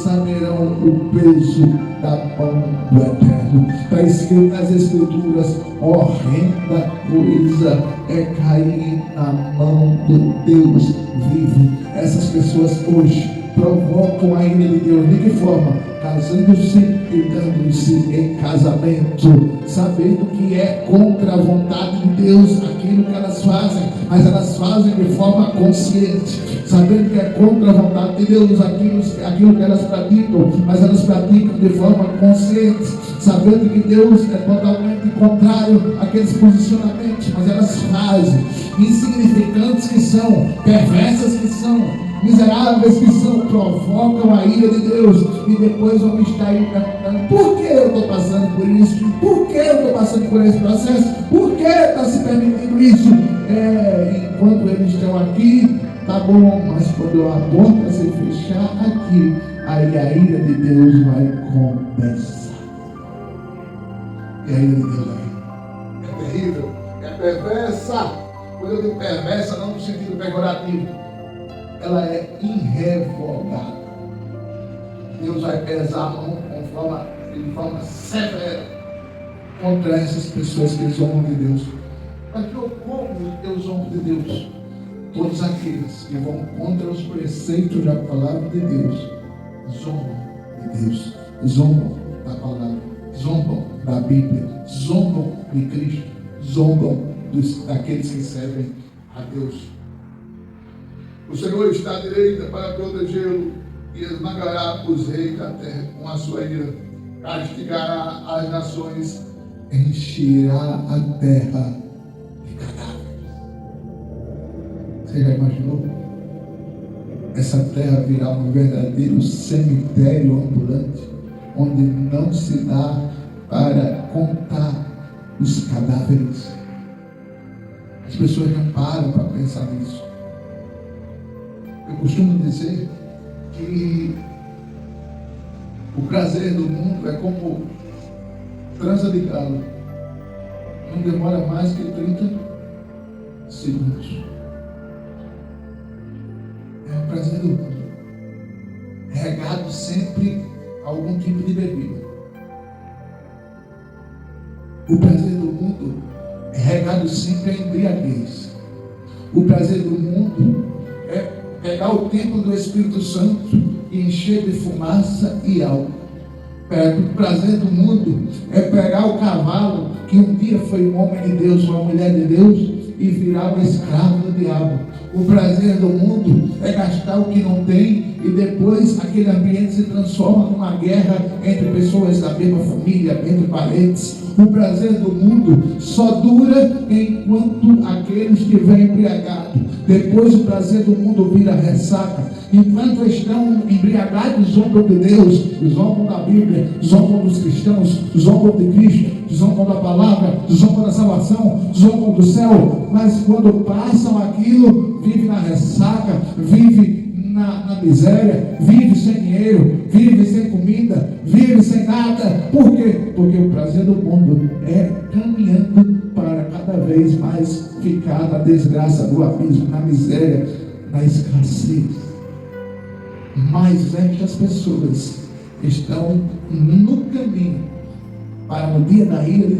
saberão o peso da mão do Eterno. Está escrito nas Escrituras: horrenda coisa é cair na mão do Deus vivo. Essas pessoas hoje provocam a ira de Deus. De que forma? Casando-se e dando-se em casamento, sabendo que é contra a vontade de Deus aquilo que elas fazem, mas elas fazem de forma consciente, sabendo que é contra a vontade de Deus aquilo que elas praticam, mas elas praticam de forma consciente, sabendo que Deus é totalmente contrário àqueles posicionamentos, mas elas fazem. Insignificantes que são, perversas que são, miseráveis que são, provocam a ira de Deus e depois vão estar aí perguntando: por que eu estou passando por isso? Por que eu estou passando por esse processo? Por que está se permitindo isso? Enquanto eles estão aqui, tá bom, mas quando a porta se fechar aqui, aí a ira de Deus vai começar. E a ira de Deus é terrível, é perversa. Quando eu digo perversa, não no sentido pejorativo, ela é irrevogável. Deus vai pesar a mão de forma severa contra essas pessoas que zombam de Deus. Mas como eu zombo de Deus? Todos aqueles que vão contra os preceitos da palavra de Deus zombam de Deus, zombam da palavra, zombam da Bíblia, zombam de Cristo, zombam daqueles que servem a Deus. O Senhor está à direita para protegê-lo e esmagará os reis da terra com a sua ira, castigará as nações, encherá a terra de cadáveres. Você já imaginou? Essa terra virá um verdadeiro cemitério ambulante, onde não se dá para contar os cadáveres. As pessoas não param para pensar nisso. Eu costumo dizer que o prazer do mundo é como trança de galo. Não demora mais que 30 segundos. É o prazer do mundo. Regado sempre a algum tipo de bebida. O prazer do mundo é regado sempre a embriaguez. O prazer do mundo é pegar o templo do Espírito Santo e encher de fumaça e álcool. O prazer do mundo é pegar o cavalo que um dia foi um homem de Deus, uma mulher de Deus, e virar um escravo do diabo. O prazer do mundo é gastar o que não tem e depois aquele ambiente se transforma numa guerra entre pessoas da mesma família, entre parentes. O prazer do mundo só dura enquanto aquele estiver embriagado. Depois o prazer do mundo vira ressaca. Enquanto estão embriagados, zombam de Deus, zombam da Bíblia, zombam dos cristãos, zombam de Cristo, zombam da palavra, zombam da salvação, zombam do céu. Mas quando passam aquilo, vive na ressaca, vive na miséria, vive sem dinheiro, vive sem comida, vive sem nada. Por quê? Porque o prazer do mundo é caminhando para cada vez mais ficar na desgraça do abismo, na miséria, na escassez. Mas estas pessoas estão no caminho para, no dia da ira de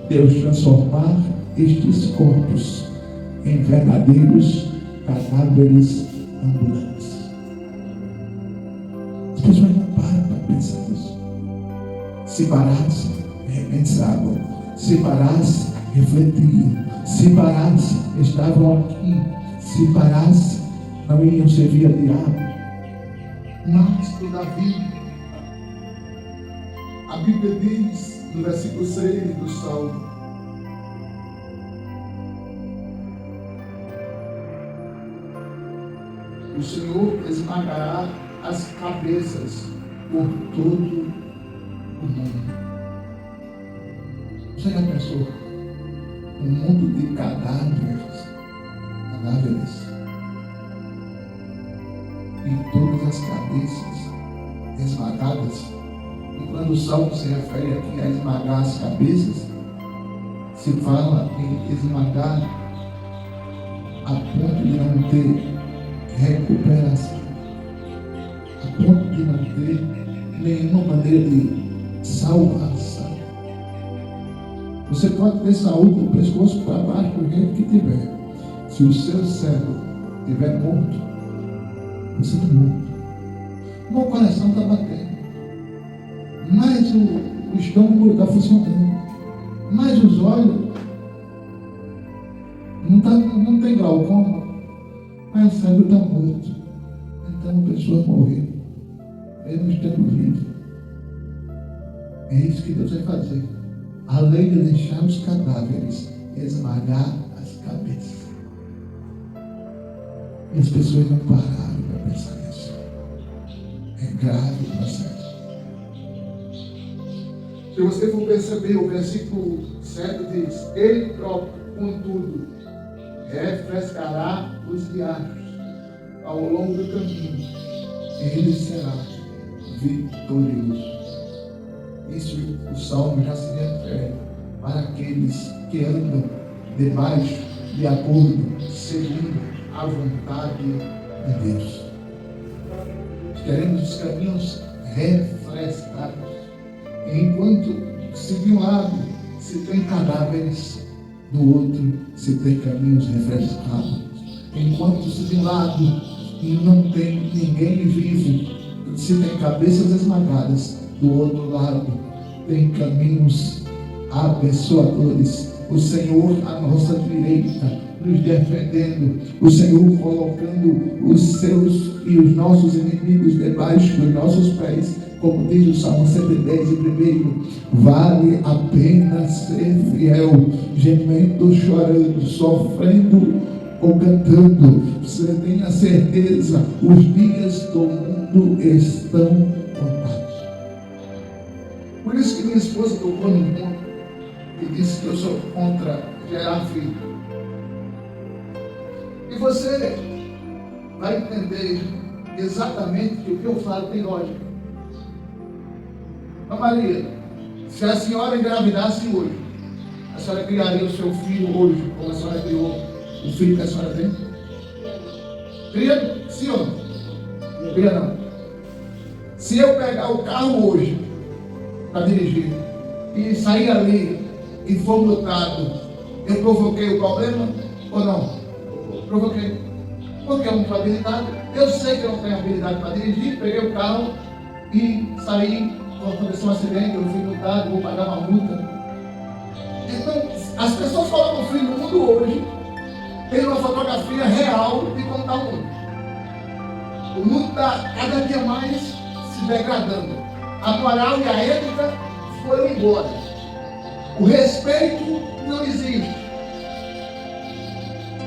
Deus transformar estes corpos em verdadeiros cadáveres ambulantes. As pessoas não param para pensar nisso. Se parasse, repensavam. Se parasse, refletiam. Se parasse, estavam aqui. Se parasse, não iriam servir a diabo. Mas, todavia, a Bíblia diz no versículo 6 do Salmo: o Senhor esmagará as cabeças por todo o mundo. Você já pensou? Um mundo de cadáveres. E todas as cabeças esmagadas. E quando o Salmo se refere aqui a esmagar as cabeças, se fala em esmagar a ponto de não ter recuperação, a ponto de não ter nenhuma maneira de salvação. Você pode ter saúde do pescoço para baixo, do jeito que tiver. Se o seu cérebro estiver morto, você está morto. O coração está batendo, mas o estômago está funcionando, mas os olhos não tem glaucoma, mas o cérebro está morto. Então a pessoa morreu, mesmo estando viva. É isso que Deus vai fazer, além de deixar os cadáveres esmagar as cabeças. E as pessoas não pararam para pensar nisso. É grave o processo. Se você for perceber, o versículo 7 diz: Ele próprio, contudo, refrescará os diários ao longo do caminho. Ele será vitorioso. Isso o Salmo já se refere para aqueles que andam debaixo, de acordo, segundo a vontade de Deus. Queremos os caminhos refrescados. Enquanto se de um lado se tem cadáveres, do outro se tem caminhos refrescados. Enquanto se de um lado não tem ninguém vivo, se tem cabeças esmagadas, do outro lado tem caminhos abençoadores. O Senhor à nossa direita, nos defendendo, o Senhor colocando os seus e os nossos inimigos debaixo dos nossos pés, como diz o Salmo 110, e primeiro: vale a pena ser fiel, gemendo, chorando, sofrendo ou cantando. Você tenha certeza, os dias do mundo estão contados. Por isso que minha esposa tocou no ponto e disse que eu sou contra gerar filho. E você vai entender exatamente que o que eu falo tem lógica. Mas Maria, se a senhora engravidasse hoje, a senhora criaria o seu filho hoje, como a senhora criou o filho que a senhora tem? Cria? Sim ou não? Cria não. Se eu pegar o carro hoje para dirigir e sair ali e for multado, eu provoquei o problema ou não? Provoquei. Porque eu não sou habilitado. Eu sei que eu não tenho habilidade para dirigir. Peguei o carro e saí. Aconteceu um acidente, eu fui multado, vou pagar uma multa. Então, as pessoas colocam o filho no mundo hoje tem uma fotografia real de como está o mundo. O mundo está cada dia mais se degradando. A moral e a ética foram embora. O respeito não existe.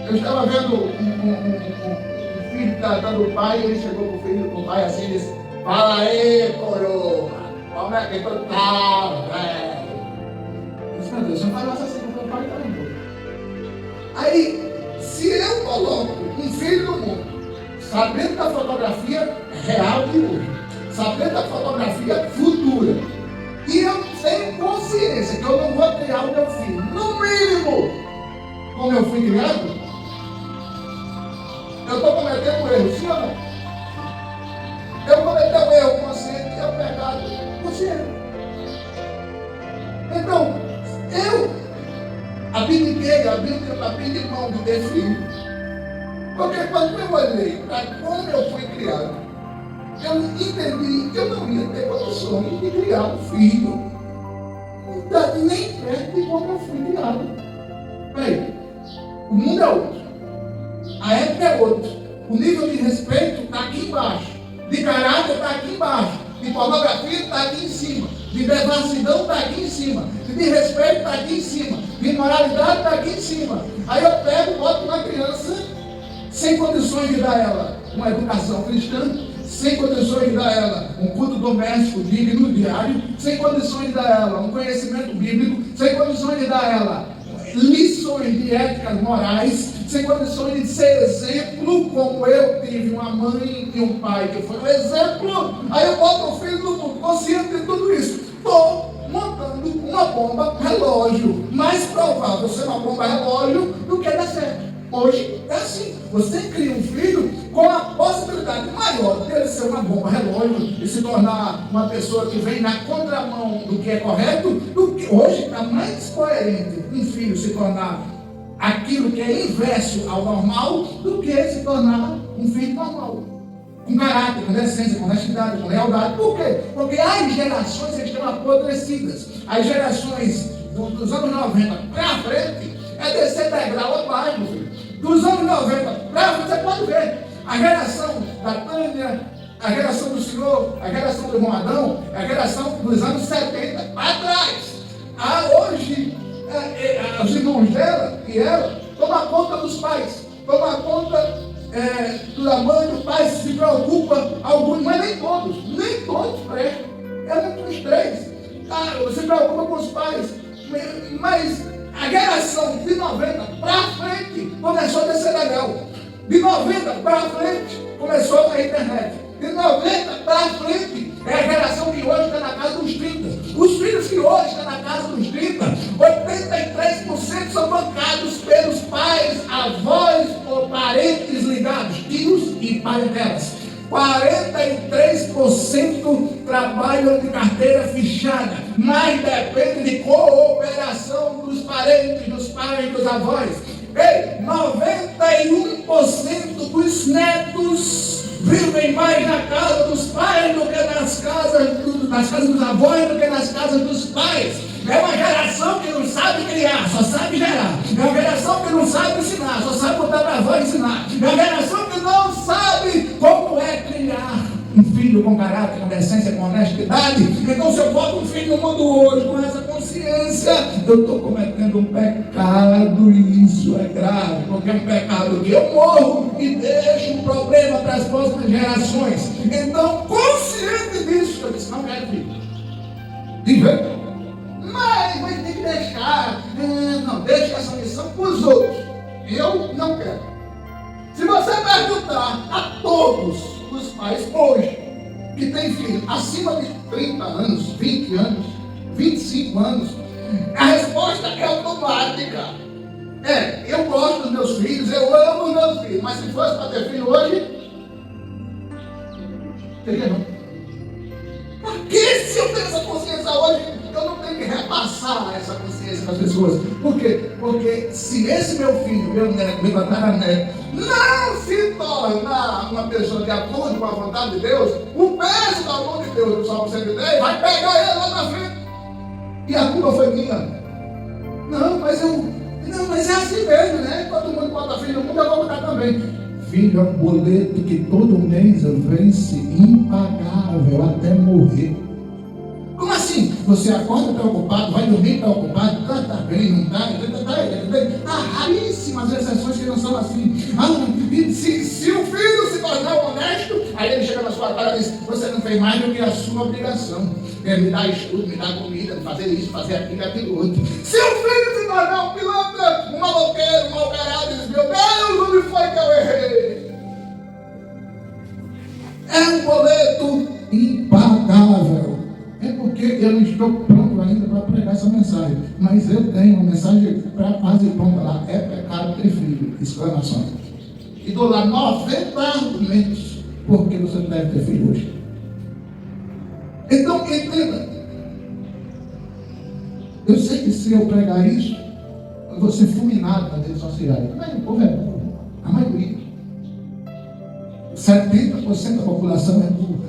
Eu estava vendo um filho tratando o pai, ele chegou pro filho, pro pai assim, e disse: fala aí, coroa, como é que tu tá, velho? Eu disse: meu Deus, eu falo assim com o pai, tá lembrando. Aí, se eu coloco um filho no mundo, sabendo da fotografia real de hoje, sabendo da fotografia futura, e eu tenho consciência que eu não vou criar o meu filho, no mínimo, como eu fui criado, eu estou cometendo um erro, sim ou não? Eu cometi um erro consciente e é um pecado consciente. Então, a Bíblia inteira, a Bíblia mão de ter filho. Porque quando eu olhei para como eu fui criado, eu entendi que eu não ia ter condições de criar um filho nem perto de como eu fui criado. Bem, o mundo é outro, a época é outra, o nível de respeito está aqui embaixo, de caráter está aqui embaixo, de pornografia está aqui em cima, de devassidão está aqui em cima, de respeito está aqui em cima, de moralidade está aqui em cima. Aí eu pego e boto uma criança sem condições de dar a ela uma educação cristã, sem condições de dar a ela um culto doméstico digno diário, sem condições de dar a ela um conhecimento bíblico, sem condições de dar a ela lições de éticas morais, sem condições de ser exemplo, como eu tive uma mãe e um pai que foi um exemplo. Aí eu boto o filho no mundo, consciente de tudo isso. Estou montando uma bomba relógio. Mais provável ser uma bomba relógio do que dar certo. Hoje é assim. Você cria um filho com a possibilidade maior de ele ser uma bomba relógio e se tornar uma pessoa que vem na contramão do que é correto, do que hoje está mais coerente um filho se tornar aquilo que é inverso ao normal do que se tornar um filho normal. Com caráter, com decência, com honestidade, com lealdade. Por quê? Porque as gerações estão apodrecidas. As gerações dos anos 90 para frente é descer degrau abaixo, meu filho. Dos anos 90 para frente, você pode ver. A geração da Tânia, a geração do Senhor, a geração do irmão Adão, a geração dos anos 70 para trás. Hoje, os irmãos dela e ela tomam conta dos pais, tomam conta da mãe, do pai, se preocupa alguns, mas nem todos prestam. É muito os três. Se preocupa com os pais, mas a geração de 90 para frente começou a descer legal. De 90 para frente começou a internet. De 90 para frente é a geração que hoje está na casa dos 30. Os filhos que hoje estão na casa dos 30, 83% são bancados pelos pais, avós ou parentes ligados, tios e parentelas. 43% trabalham de carteira fechada, mas depende de cooperação dos parentes, dos pais, dos avós. 91% dos netos vivem mais na casa dos pais do que nas casas dos avós, do que nas casas dos pais. É uma geração que não sabe criar, só sabe gerar. É uma geração que não sabe ensinar, só sabe botar para a avó ensinar. É uma geração que não sabe como é criar um filho com caráter, com decência, com honestidade. Então, se eu boto um filho no mundo hoje com essa consciência, eu estou cometendo um pecado e isso é grave, porque é um pecado que eu morro e deixo um problema para as próximas gerações. Então, consciente disso, eu disse: não quero filho. Viver. Mas tem que deixar. Não, deixa essa missão para os outros. Eu não quero. Se você perguntar a todos os pais hoje que têm filho acima de 30 anos, 20 anos, 25 anos, a resposta é automática. Eu gosto dos meus filhos, eu amo os meus filhos, mas se fosse para ter filho hoje, teria não. Porque se eu tenho essa consciência hoje, eu não tenho que repassar essa consciência para as pessoas. Por quê? Porque se esse meu filho, meu neto, meu tataraneto, não se tornar uma pessoa de acordo com a vontade de Deus, o peso da mão de Deus do Salmo 103 vai pegar ele lá na frente. E a culpa foi minha. Não, mas eu Não, mas é assim mesmo, né? Todo mundo bota filho no mundo, eu vou botar também. Filho é um boleto que todo mês vence impagável até morrer. Como assim? Você acorda, está ocupado, vai dormir, está ocupado, está bem, não está, há raríssimas exceções que não são assim. E se o filho se tornar honesto, aí ele chega na sua casa e diz, você não fez mais do que a sua obrigação. Me dá estudo, me dá comida, fazer isso, fazer aquilo, aquilo outro. Se o filho se tornar um pilantra, um maloqueiro, um mau-caráter, diz, meu Deus, onde foi que eu errei? É um boleto impagável. É porque eu não estou pronto ainda para pregar essa mensagem. Mas eu tenho uma mensagem para quase pronta lá. É pecado ter filho. Exclamação. E dou lá 90 argumentos porque você não deve ter filho hoje. Então, entenda. Eu sei que se eu pregar isso, eu vou ser fulminado nas redes sociais. Mas o povo é burro. A maioria. 70% da população é burra.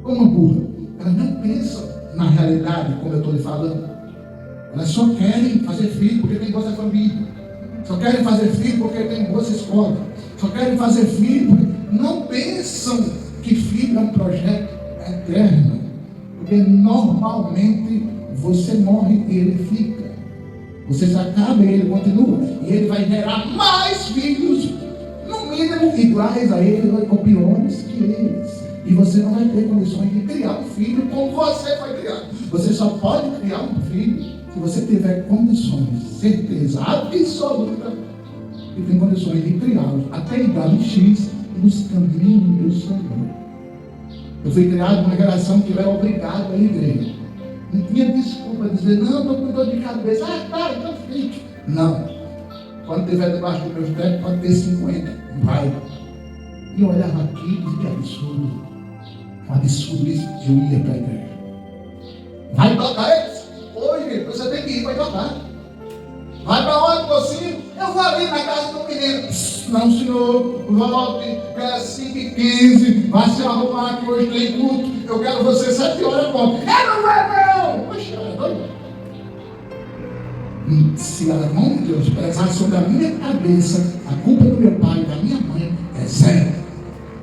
Como burra? Elas não pensam na realidade, como eu estou lhe falando. Elas só querem fazer filho porque tem boa família. Só querem fazer filho porque tem boas escolas. Só querem fazer filho porque não pensam que filho é um projeto eterno. Porque normalmente você morre e ele fica. Você se acaba e ele continua. E ele vai gerar mais filhos, no mínimo iguais a ele, ou piores que eles. E você não vai ter condições de criar um filho como você foi criado. Você só pode criar um filho se você tiver condições, certeza absoluta, que tem condições de criá-lo até a idade X nos caminhos do Senhor. Eu fui criado numa geração que eu era obrigado à igreja. Não tinha desculpa de dizer, não, estou com dor de cabeça. Então fique. Não. Quando estiver debaixo dos meus pés, pode ter 50. Vai. E eu olhava aqui e dizia, que absurdo. Um absurdo isso, eu ia para a igreja. Vai tocar eles? Hoje, você tem que ir, vai tocar. Vai para onde, mocinho? Eu vou ali na casa do menino. Não, senhor, volte, é 5h15, vai se arrumar que hoje tem culto. Eu quero você 7 horas, bom. Não vai não! Poxa, é doido. Se a mão de Deus pesar sobre a minha cabeça, a culpa do meu pai e da minha mãe é zero.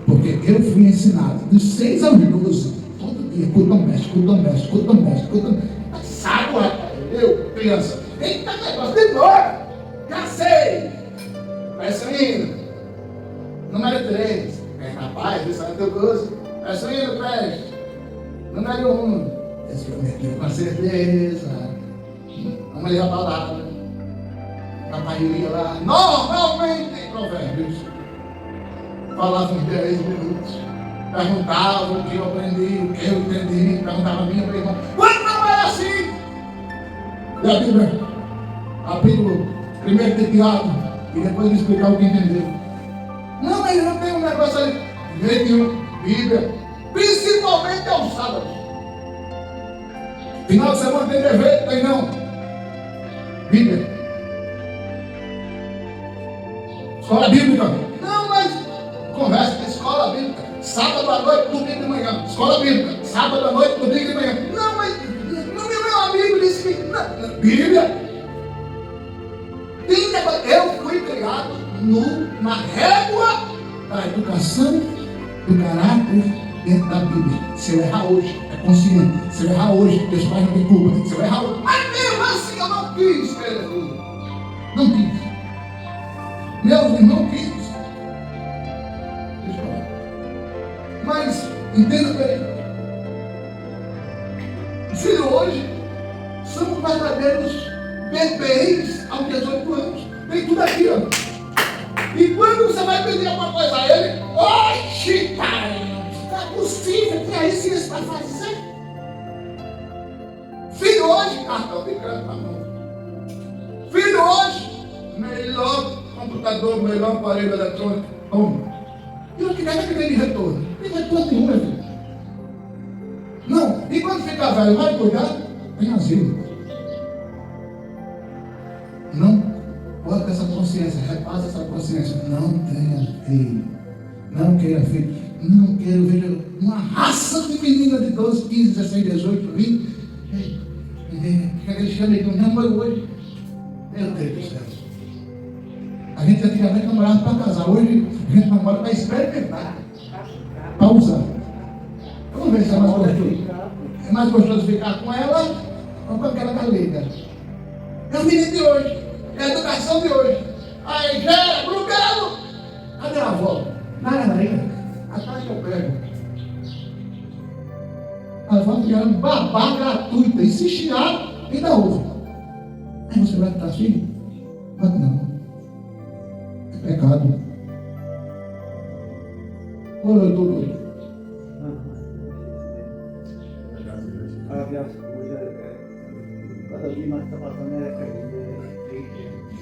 Porque eu fui ensinado dos 6 aos 12, todo dia, culto doméstico. Saco, rapaz, eu, criança. Eita, negócio de novo. Já sei. Peça ainda. Número 3. Rapaz, isso é teu gosto. Peça ainda, preste. Número 1. Esse que eu meti com certeza. Vamos ler a palavra. Papai ia lá. Normalmente em Provérbios. Falava uns 10 minutos. Perguntava o que eu aprendi, o que eu entendi. Perguntava a minha irmã. Quando não é assim? E a Bíblia, capítulo 1 de Tiago, e depois ele explicar o que entendeu. Não, mas não tem um negócio ali. Nenhum, Bíblia, principalmente ao sábado. Final de semana tem dever? Tem não. Bíblia. Escola bíblica. Não, mas conversa de escola bíblica. Sábado à noite, domingo de manhã. Escola bíblica. Sábado à noite, domingo de manhã. Não, mas meu amigo disse que. Não, Bíblia. Eu fui criado na régua da educação, do caráter dentro da Bíblia. Se eu errar hoje, é consciente. Se eu errar hoje, meus pais não têm culpa. Se eu errar hoje, mas mesmo assim eu não quis ter filho. Não quis. Meus irmãos quis. Mas, entenda bem. Os filhos hoje são verdadeiros bebês aos 18 anos. Tem tudo aqui, ó. E quando você vai pedir alguma coisa a ele, oxi, pai, não é possível que é isso que você está fazendo. Filho hoje, cartão de crédito na mão. Filho hoje, melhor computador, melhor aparelho eletrônico. Toma. E o que é que tem de retorno? Não tem retorno nenhum, meu filho. Não. E quando ficar velho, vai cuidar? Tem asilo. Não bota essa consciência, repassa essa consciência. Não tenha filho. Não queira filho. Não quero ver uma raça de menina de 12, 15, 16, 18, 20. Que eles chamam de namoro hoje. Meu Deus do céu. A gente antigamente namorava para casar, hoje a gente namora para experimentar, para usar. Vamos ver se é mais gostoso. É mais gostoso ficar com ela ou com aquela galega? É o menino de hoje, é a educação de hoje. Aí, Gera, Brugado! Cadê a avó? Nada, atrás que eu pego. A avó criando babá gratuita, e se chiar, ainda ouve. Aí você vai estar filho? Mas não. É pecado. Ou eu estou doido? As coisas, cada dia mais está passando é caída.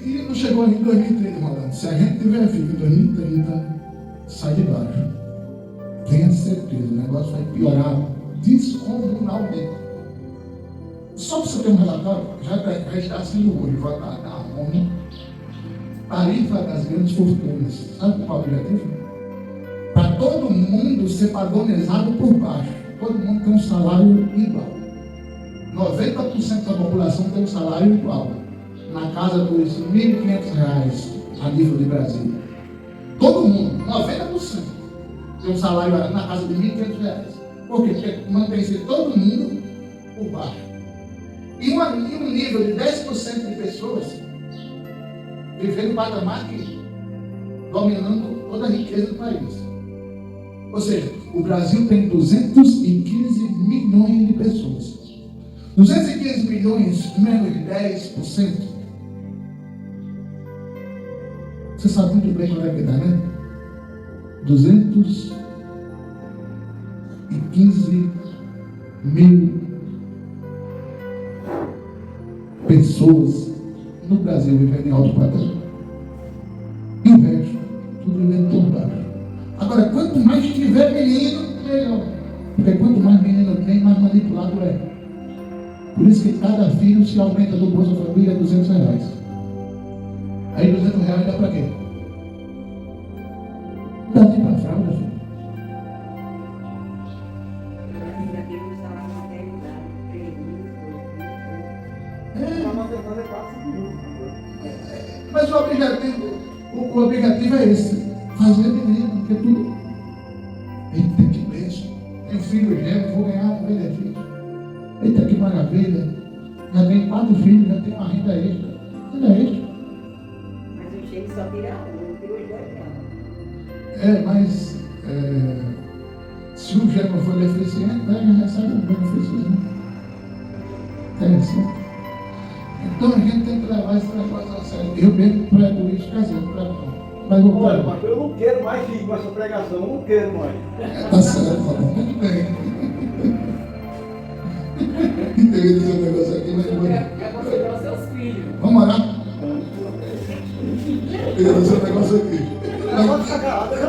E não chegou ainda em 2030, malandro. Se a gente tiver filho em 2030, sai de baixo. Tenha certeza, o negócio vai piorar descomunalmente. Só para você ter um relatório, já está sendo hoje votada a ONU, tarifa das grandes fortunas. Sabe qual é o objetivo? Para todo mundo ser padronizado por baixo. Todo mundo tem um salário igual. 90% da população tem um salário igual. Na casa dos R$1.500 a nível de Brasil. Todo mundo, 90%, tem um salário na casa de R$1.500. Por quê? Porque mantém-se todo mundo por baixo. E um nível de 10% de pessoas vivendo no patamar que dominando toda a riqueza do país. Ou seja, o Brasil tem 215 milhões de pessoas. 215 milhões, menos de 10%. Você sabe muito bem qual é que dá, né? 215 mil pessoas no Brasil vivendo em alto padrão. E o resto, tudo vivendo por baixo. Agora, quanto mais tiver menino, melhor. Porque quanto mais menino tem, mais manipulado é. Por isso que cada filho se aumenta do Bolsa Família R$200. Aí R$200 dá para quê? Dá nem para fralda, filho. Mas o objetivo é esse. Fazer menino, porque tudo. Eita, que bênção. Tenho filho gêmeo, vou ganhar um benefício. Eita, que maravilha. Já tenho 4 filhos, já tenho uma renda extra. Renda extra. Mas o cheio só tira um, tira os dois não. Mas se o gêmeo for deficiente, já recebe um benefício. Interessante. Então a gente tem que levar esse negócio a sério. Eu mesmo prego isso casando, prego não. Mas olha, mas eu não quero mais ir com essa pregação, eu não quero mais. Tá certo, tá bom, muito bem. Eu ia dizer um negócio aqui, mas não. Já considerou seus filhos. Vamos orar? Eu ia dizer um negócio aqui. Agora tá calado, né?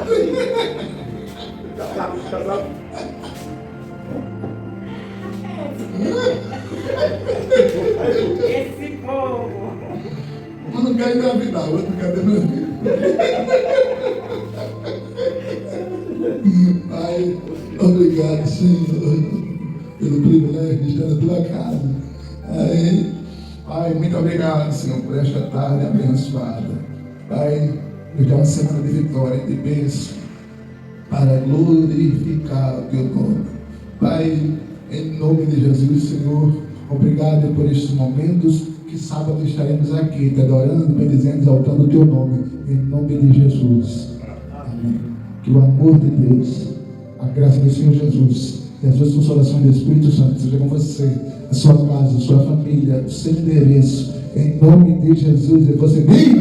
Esse povo. Um não quer engravidar, o outro quer ter meu filho. Pai, obrigado, Senhor, pelo privilégio de estar na tua casa. Pai, muito obrigado, Senhor, por esta tarde abençoada. Pai, eu quero uma semana de vitória e de bênção para glorificar o teu nome. Pai, em nome de Jesus, Senhor, obrigado por estes momentos que sábado estaremos aqui, te adorando, bendizendo, exaltando o teu nome, em nome de Jesus. Amém. Que o amor de Deus, a graça do Senhor Jesus e as suas consolações do Espírito Santo seja com você, a sua casa, a sua família, o seu endereço, em nome de Jesus. E você diz,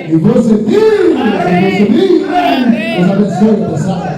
e você diz, e você diz, Deus abençoe, pessoal.